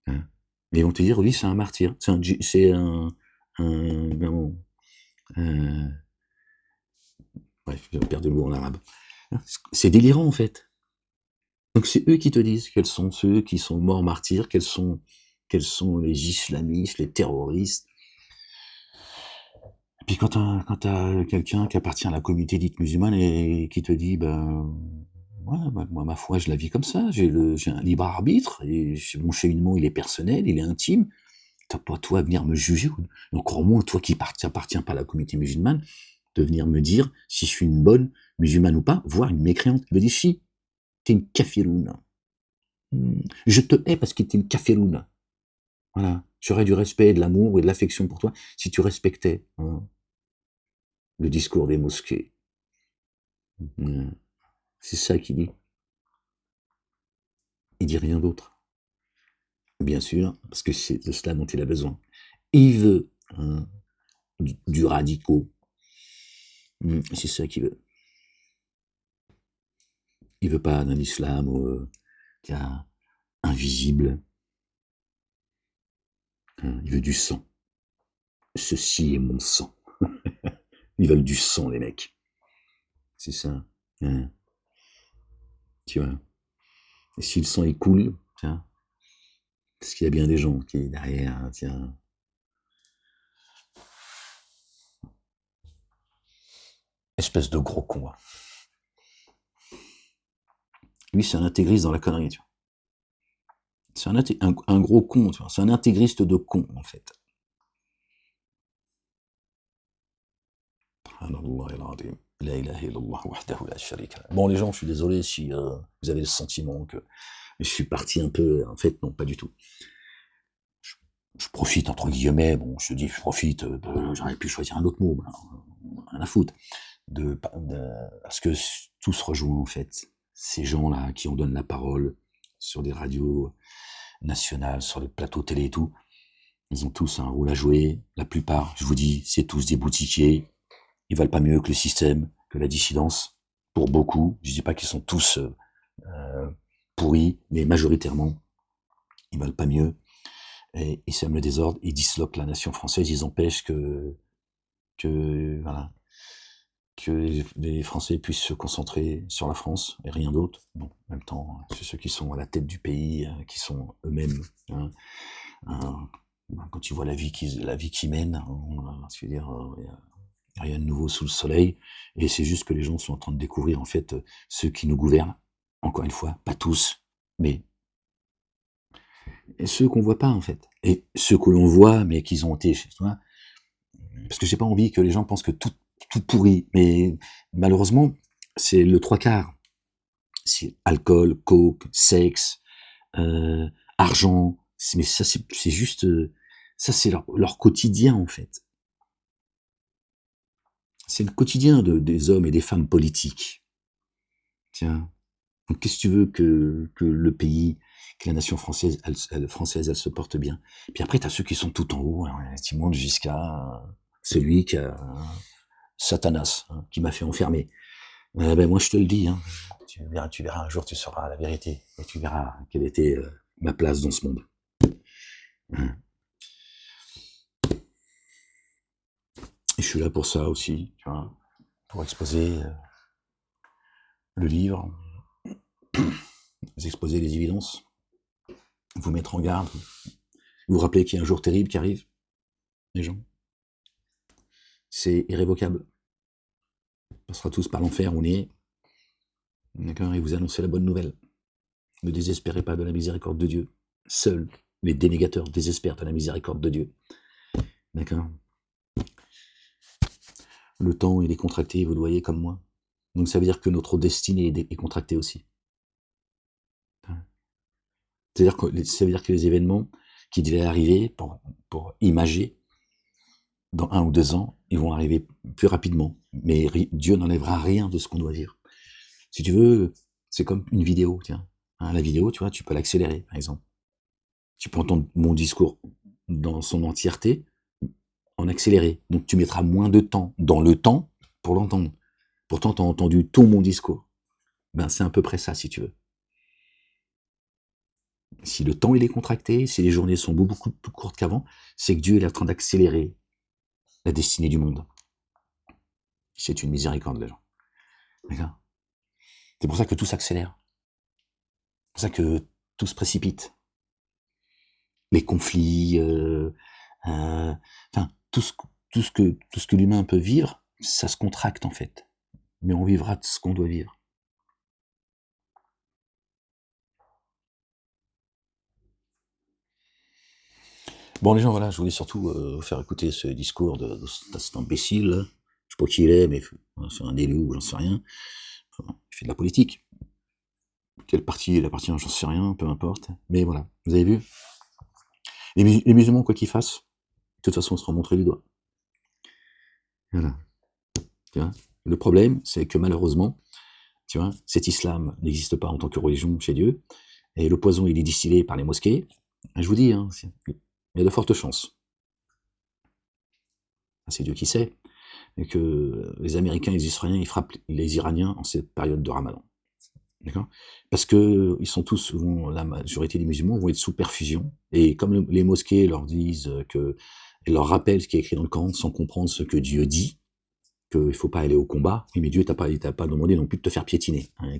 Mais ils vont te dire, oui, c'est un martyr, bref, j'ai perdu le mot en arabe. C'est délirant, en fait. Donc c'est eux qui te disent quels sont ceux qui sont morts martyrs, quels sont les islamistes, les terroristes. Puis quand t'as quelqu'un qui appartient à la communauté dite musulmane et qui te dit, ouais, moi, ma foi, je la vis comme ça, j'ai un libre arbitre, et mon cheminement, il est personnel, il est intime, t'as pas toi à venir me juger, et encore moins toi qui appartiens pas à la communauté musulmane, de venir me dire si je suis une bonne musulmane ou pas, voire une mécréante. Il me dit, si, t'es une kafiroune. Je te hais parce que t'es une kafiroune. Voilà. J'aurais du respect, de l'amour et de l'affection pour toi si tu respectais le discours des mosquées. C'est ça qu'il dit. Il dit rien d'autre. Bien sûr, parce que c'est de cela dont il a besoin. Il veut du radicaux. C'est ça qu'il veut. Il veut pas d'un islam invisible. Il veut du sang. Ceci est mon sang. Ils veulent du sang, les mecs. C'est ça. Tu vois. Et si le sang est cool, tiens, parce qu'il y a bien des gens qui, derrière, tiens. Espèce de gros con. Lui, c'est un intégriste dans la connerie, tu vois. C'est un gros con, tu vois. C'est un intégriste de con, en fait. Bon, les gens, je suis désolé si vous avez le sentiment que je suis parti un peu. En fait, non, pas du tout. Je profite, entre guillemets, bon, je te dis, je profite, j'aurais pu choisir un autre mot, rien à foutre. Parce que tout se rejoint, en fait. Ces gens-là qui en donnent la parole sur des radios nationales, sur les plateaux télé et tout, ils ont tous un rôle à jouer. La plupart, je vous dis, c'est tous des boutiquiers. Ils valent pas mieux que le système, que la dissidence. Pour beaucoup, je dis pas qu'ils sont tous pourris, mais majoritairement, ils valent pas mieux. Et ils sèment le désordre, ils disloquent la nation française, ils empêchent que les Français puissent se concentrer sur la France et rien d'autre. Bon, en même temps, c'est ceux qui sont à la tête du pays, qui sont eux-mêmes. Quand tu vois la vie qu'ils mènent, je veux dire, il n'y a rien de nouveau sous le soleil. Et c'est juste que les gens sont en train de découvrir, en fait, ceux qui nous gouvernent. Encore une fois, pas tous, mais ceux qu'on voit pas, en fait. Et ceux que l'on voit, mais qu'ils ont été chez toi. Parce que j'ai pas envie que les gens pensent que tout pourri. Mais malheureusement, c'est le 3/4. C'est alcool, coke, sexe, argent. Mais ça, c'est juste... ça, c'est leur quotidien, en fait. C'est le quotidien des hommes et des femmes politiques. Tiens. Donc, qu'est-ce que tu veux que le pays, que la nation française, elle se porte bien. Puis après, t'as ceux qui sont tout en haut, qui montent jusqu'à celui qui a Satanas, qui m'a fait enfermer. Moi, je te le dis, tu verras un jour, tu sauras la vérité, et tu verras quelle était ma place dans ce monde. Et je suis là pour ça aussi, tu vois, pour exposer le livre, vous exposer les évidences, vous mettre en garde, vous rappeler qu'il y a un jour terrible qui arrive, les gens. C'est irrévocable. On passera tous par l'enfer, on y est. D'accord, et vous annoncez la bonne nouvelle. Ne désespérez pas de la miséricorde de Dieu. Seuls les dénégateurs désespèrent de la miséricorde de Dieu. D'accord. Le temps, il est contracté, vous le voyez comme moi. Donc ça veut dire que notre destinée est contractée aussi. Ça veut dire que les événements qui devaient arriver pour imager dans 1 ou 2 ans, ils vont arriver plus rapidement. Mais Dieu n'enlèvera rien de ce qu'on doit vivre. Si tu veux, c'est comme une vidéo, tiens. La vidéo, tu vois, tu peux l'accélérer, par exemple. Tu peux entendre mon discours dans son entièreté en accéléré. Donc tu mettras moins de temps dans le temps pour l'entendre. Pourtant, tu as entendu tout mon discours. C'est à peu près ça, si tu veux. Si le temps il est contracté, si les journées sont beaucoup plus courtes qu'avant, c'est que Dieu est en train d'accélérer la destinée du monde. C'est une miséricorde, les gens. D'accord ? C'est pour ça que tout s'accélère. C'est pour ça que tout se précipite. Les conflits, tout tout ce que l'humain peut vivre, ça se contracte en fait. Mais on vivra de ce qu'on doit vivre. Bon les gens, voilà, je voulais surtout vous faire écouter ce discours de cet imbécile, là. Je sais pas qui il est, mais c'est un élu ou j'en sais rien. Enfin, il fait de la politique. Quel parti il appartient, j'en sais rien, peu importe. Mais voilà, vous avez vu, les musulmans, quoi qu'ils fassent, de toute façon, on sera montré du doigt. Voilà. Tu vois, le problème, c'est que malheureusement, tu vois, cet islam n'existe pas en tant que religion chez Dieu, et le poison, il est distillé par les mosquées. Je vous dis, hein, il y a de fortes chances, c'est Dieu qui sait, et que les Américains et les Israéliens, ils frappent les Iraniens en cette période de Ramadan. D'accord? Parce que ils sont tous, la majorité des musulmans vont être sous perfusion, et comme les mosquées leur disent et leur rappellent ce qui est écrit dans le Coran sans comprendre ce que Dieu dit, qu'il faut pas aller au combat. Oui, mais Dieu t'a pas demandé non plus de te faire piétiner. Hein,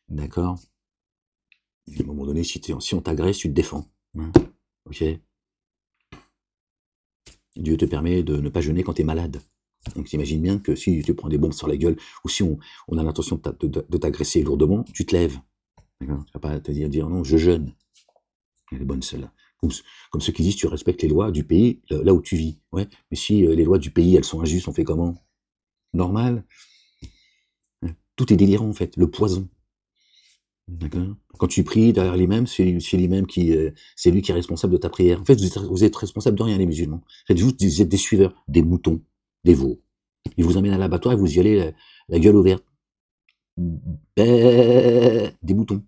d'accord? À un moment donné, si on t'agresse, tu te défends. Hein, ok? Dieu te permet de ne pas jeûner quand tu es malade. Donc t'imagines bien que si tu prends des bombes sur la gueule, ou si on a l'intention de t'agresser lourdement, tu te lèves. D'accord? Tu vas pas te dire non, je jeûne. Elle est bonne celle-là. Comme ceux qui disent tu respectes les lois du pays là où tu vis. Ouais, mais si les lois du pays elles sont injustes, on fait comment? Normal. Tout est délirant en fait, le poison. D'accord? Quand tu pries derrière l'imam, c'est l'imam c'est lui qui est responsable de ta prière. En fait, vous êtes responsable de rien, les musulmans. En fait, vous êtes des suiveurs, des moutons, des veaux. Ils vous emmènent à l'abattoir et vous y allez la gueule ouverte. Des moutons.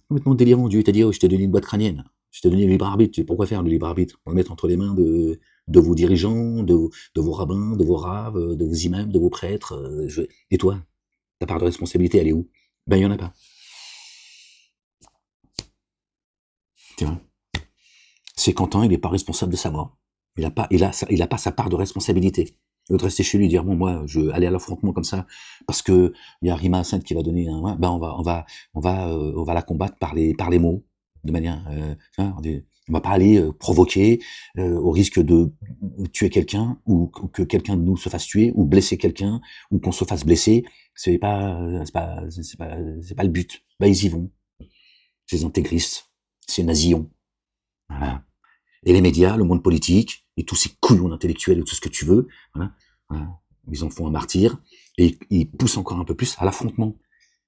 Complètement délirant. Dieu t'a dit, oh, je t'ai donné une boîte crânienne. Je t'ai donné le libre arbitre. Pourquoi faire le libre arbitre? On va le mettre entre les mains de vos dirigeants, de vos rabbins, de vos raves, de vos imams, de vos prêtres. Et toi, ta part de responsabilité, elle est où? Ben, il n'y en a pas. Tu vois? C'est Quentin, il n'est pas responsable de sa mort. Il a pas sa part de responsabilité. Il veut rester chez lui et dire, bon, moi, je aller à l'affrontement comme ça, parce que il y a Rima Hassan qui va donner un, ben, on va la combattre par les mots, de manière, on va pas aller provoquer, au risque de tuer quelqu'un, ou que quelqu'un de nous se fasse tuer, ou blesser quelqu'un, ou qu'on se fasse blesser. C'est pas le but. Ben, ils y vont. Ces intégristes, ces nazillons. Voilà. Et les médias, le monde politique, et tous ces couillons intellectuels et tout ce que tu veux, voilà, ils en font un martyr, et ils poussent encore un peu plus à l'affrontement.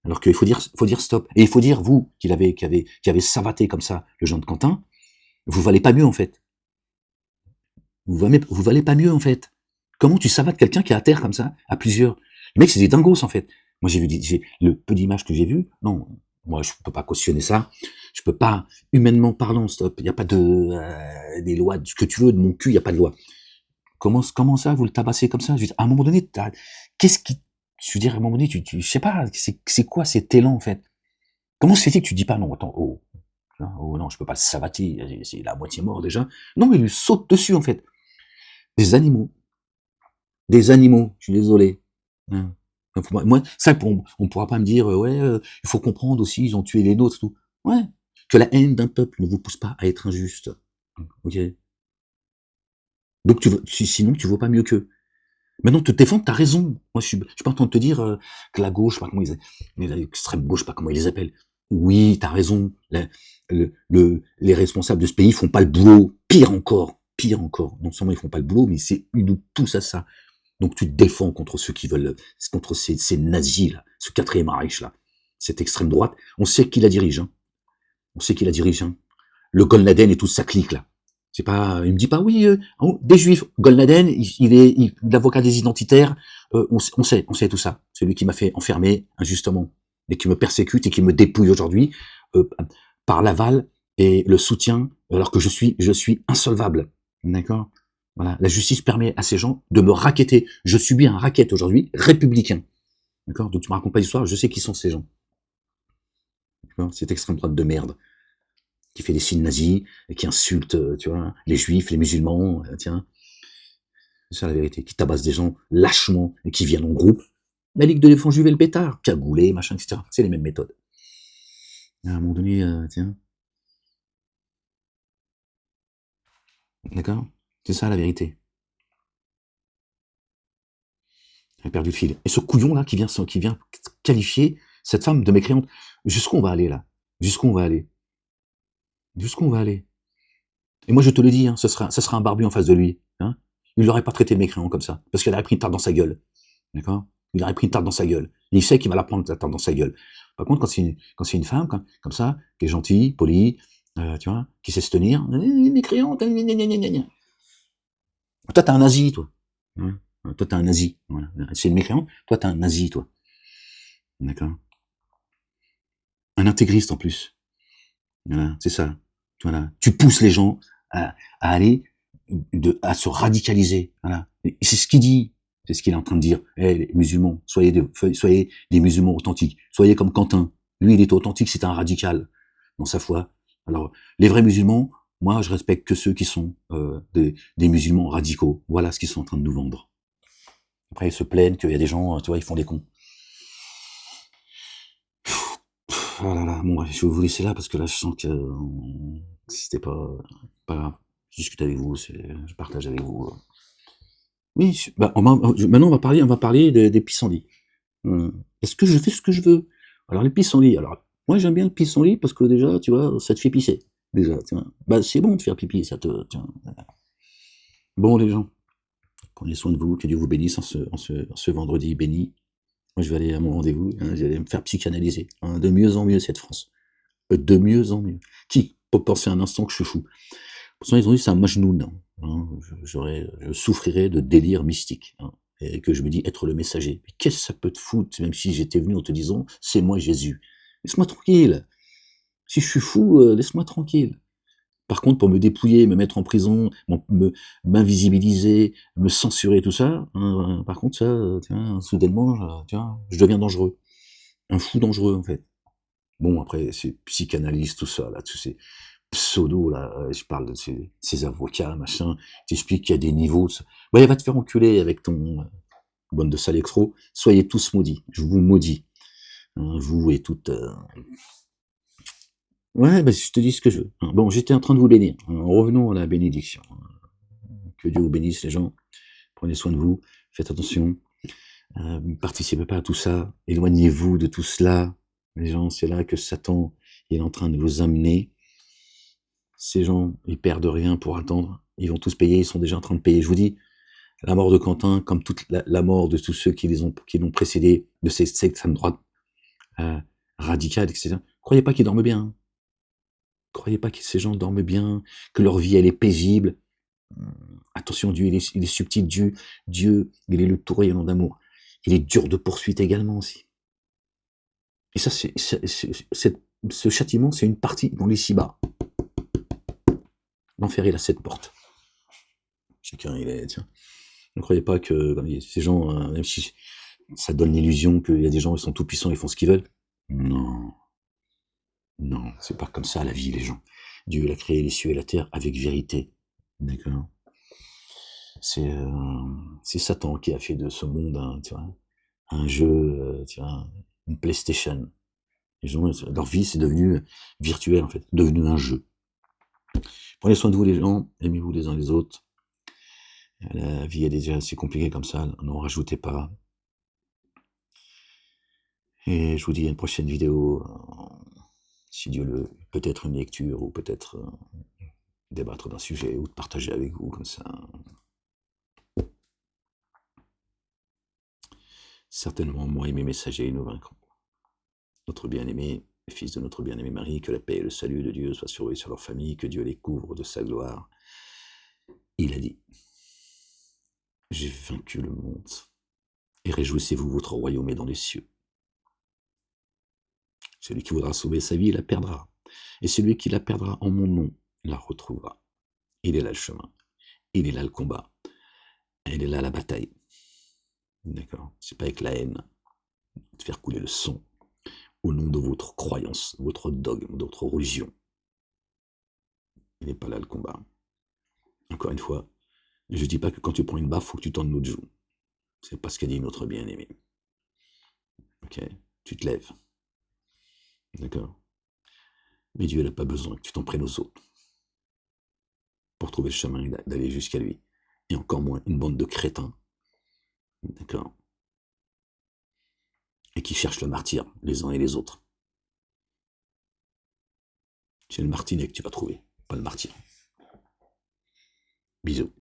Alors qu'il faut dire stop. Et il faut dire, vous, qui avez savaté comme ça le Jean de Quentin, vous valez pas mieux, en fait. Vous valez pas mieux, en fait. Comment tu savates quelqu'un qui est à terre comme ça, à plusieurs? Les mecs, c'est des dingos, en fait. Moi, le peu d'images que j'ai vues, non, moi, je peux pas cautionner ça. Je peux pas, humainement parlant, stop. Il n'y a pas des lois, ce que tu veux, de mon cul, il n'y a pas de loi. Comment ça, vous le tabassez comme ça? Je veux dire, à un moment donné, je veux dire, à un moment donné, je sais pas, c'est quoi cet élan, en fait? Comment se fait-il que tu dis pas, non, attends, oh non, je peux pas le savater, c'est la moitié mort déjà. Non, il lui saute dessus, en fait. Des animaux, je suis désolé. Hein. Moi, ça, on pourra pas me dire, ouais, il faut comprendre aussi, ils ont tué les nôtres, tout. Ouais, que la haine d'un peuple ne vous pousse pas à être injuste. Ok. Donc sinon tu vaux pas mieux qu'eux. Maintenant, te défendre, t'as raison. Moi, je suis pas en train de te dire que la gauche, je sais pas comment l'extrême gauche, je sais pas comment ils les appellent. Oui, t'as raison. Les responsables de ce pays font pas le boulot. Pire encore. Non seulement ils font pas le boulot, mais ils nous poussent à ça. Donc tu te défends contre ceux qui veulent, contre ces nazis là, ce quatrième Reich là, cette extrême droite. On sait qui la dirige. Hein. Le Golnaden et tout ça clique là. C'est pas, il me dit pas oui, des juifs. Golnaden, il est l'avocat des identitaires. On sait tout ça. C'est lui qui m'a fait enfermer injustement et qui me persécute et qui me dépouille aujourd'hui par l'aval et le soutien, alors que je suis insolvable. D'accord? Voilà. La justice permet à ces gens de me racketter. Je subis un racket aujourd'hui républicain. D'accord? Donc tu me racontes pas l'histoire. Je sais qui sont ces gens. D'accord? Cette extrême droite de merde qui fait des signes nazis, et qui insulte, tu vois, les juifs, les musulmans, tiens. C'est ça la vérité, qui tabasse des gens lâchement, et qui viennent en groupe. La Ligue de défense juive et le pétard, cagoulé, machin, etc. C'est les mêmes méthodes. À un moment donné, tiens. D'accord? C'est ça la vérité. J'ai perdu le fil. Et ce couillon-là qui vient qualifier cette femme de mécréante. Jusqu'où on va aller, là? Jusqu'où on va aller? Jusqu'où on va aller? Et moi, je te le dis, hein, ce sera un barbu en face de lui. Hein. Il l'aurait pas traité de mécréant comme ça, parce qu'il aurait pris une tarte dans sa gueule. D'accord? Il aurait pris une tarte dans sa gueule. Et il sait qu'il va la prendre, la tarte dans sa gueule. Par contre, quand c'est une femme, comme ça, qui est gentille, polie, tu vois, qui sait se tenir, mécréante, toi, t'es un nazi, toi. Hein. Toi, t'es un nazi. Voilà. C'est une mécréante, toi, t'es un nazi, toi. D'accord? Un intégriste, en plus. Voilà, c'est ça. Voilà. Tu pousses les gens à aller, à se radicaliser. Voilà. Et c'est ce qu'il dit. C'est ce qu'il est en train de dire. Les musulmans, soyez des musulmans authentiques. Soyez comme Quentin. Lui, il est authentique, c'est un radical dans sa foi. Alors, les vrais musulmans, moi, je respecte que ceux qui sont des musulmans radicaux. Voilà ce qu'ils sont en train de nous vendre. Après, ils se plaignent qu'il y a des gens, tu vois, ils font des cons. Oh là là, bon, je vais vous laisser là parce que là, je sens que c'était pas grave. Je discute avec vous, je partage avec vous. Oui, maintenant on va parler des pissenlits. Est-ce que je fais ce que je veux? Alors les pissenlits, alors moi j'aime bien le pissenlit parce que déjà, tu vois, ça te fait pisser. Déjà, tu vois. Bah c'est bon de faire pipi, Bon les gens, prenez soin de vous, que Dieu vous bénisse en ce vendredi béni. Moi je vais aller à mon rendez-vous, hein, je vais aller me faire psychanalyser. Hein, de mieux en mieux cette France. De mieux en mieux. Qui peut penser un instant que je suis fou? Pourtant, ils ont dit c'est un majnoun. Hein. Je souffrirais de délire mystique. Hein, et que je me dis être le messager. Mais qu'est-ce que ça peut te foutre, même si j'étais venu en te disant c'est moi Jésus? Laisse-moi tranquille. Si je suis fou, laisse-moi tranquille. Par contre, pour me dépouiller, me mettre en prison, m'invisibiliser, me censurer, tout ça, par contre, ça, tiens, soudainement, tiens, je deviens dangereux. Un fou dangereux, en fait. Bon, après, c'est psychanalyste, tout ça, là, tous ces pseudo, là, je parle de ces avocats, machin, t'expliques qu'il y a des niveaux. Ouais, va te faire enculer avec ton bande de sales escrocs. Soyez tous maudits. Je vous maudis. Hein, vous et toutes... Ouais, bah, je te dis ce que je veux. Hein. Bon, j'étais en train de vous bénir. Revenons à la bénédiction. Que Dieu vous bénisse, les gens. Prenez soin de vous. Faites attention. Ne participez pas à tout ça. Éloignez-vous de tout cela. Les gens, c'est là que Satan il est en train de vous amener. Ces gens, ils perdent rien pour attendre. Ils vont tous payer. Ils sont déjà en train de payer. Je vous dis, la mort de Quentin, comme toute la mort de tous ceux qui l'ont précédé, de ces sectes de droite radicales, etc. Croyez pas qu'ils dorment bien. Hein. Croyez pas que ces gens dorment bien, que leur vie elle est paisible. Attention, Dieu il est subtil, Dieu il est le tout rayonnant d'amour. Il est dur de poursuite également aussi. Et ça, ce châtiment, c'est une partie dans les ici-bas. L'enfer, il a 7 portes. Chacun, il est... Tiens. Ne croyez pas que ces gens, même si ça donne l'illusion qu'il y a des gens qui sont tout puissants, ils font ce qu'ils veulent. Non. Non, c'est pas comme ça la vie, les gens. Dieu il a créé les cieux et la terre avec vérité. D'accord. C'est Satan qui a fait de ce monde tu vois, un jeu, tu vois, une PlayStation. Les gens, leur vie, c'est devenu virtuel, en fait, devenu un jeu. Prenez soin de vous, les gens, aimez-vous les uns les autres. La vie est déjà assez compliquée comme ça, n'en rajoutez pas. Et je vous dis à une prochaine vidéo, si Dieu le... peut-être une lecture, ou peut-être débattre d'un sujet, ou de partager avec vous, comme ça. Certainement, moi et mes messagers, nous vaincrons. Notre bien-aimé, fils de notre bien-aimé Marie, que la paix et le salut de Dieu soient sur eux et sur leur famille, que Dieu les couvre de sa gloire. Il a dit, j'ai vaincu le monde, et réjouissez-vous, votre royaume est dans les cieux. Celui qui voudra sauver sa vie, la perdra. Et celui qui la perdra en mon nom, la retrouvera. Il est là le chemin. Il est là le combat. Il est là la bataille. D'accord? C'est pas avec la haine de faire couler le sang au nom de votre croyance, votre dogme, de votre religion. Il n'est pas là le combat. Encore une fois, je ne dis pas que quand tu prends une baffe, il faut que tu tendes l'autre joue. C'est pas ce qu'a dit notre bien-aimé. Ok? Tu te lèves. D'accord? Mais Dieu n'a pas besoin que tu t'en prennes aux autres pour trouver le chemin d'aller jusqu'à lui. Et encore moins une bande de crétins. D'accord? qui cherchent le martyr, les uns et les autres. C'est le martinet que tu vas trouver, pas le martyr. Bisous.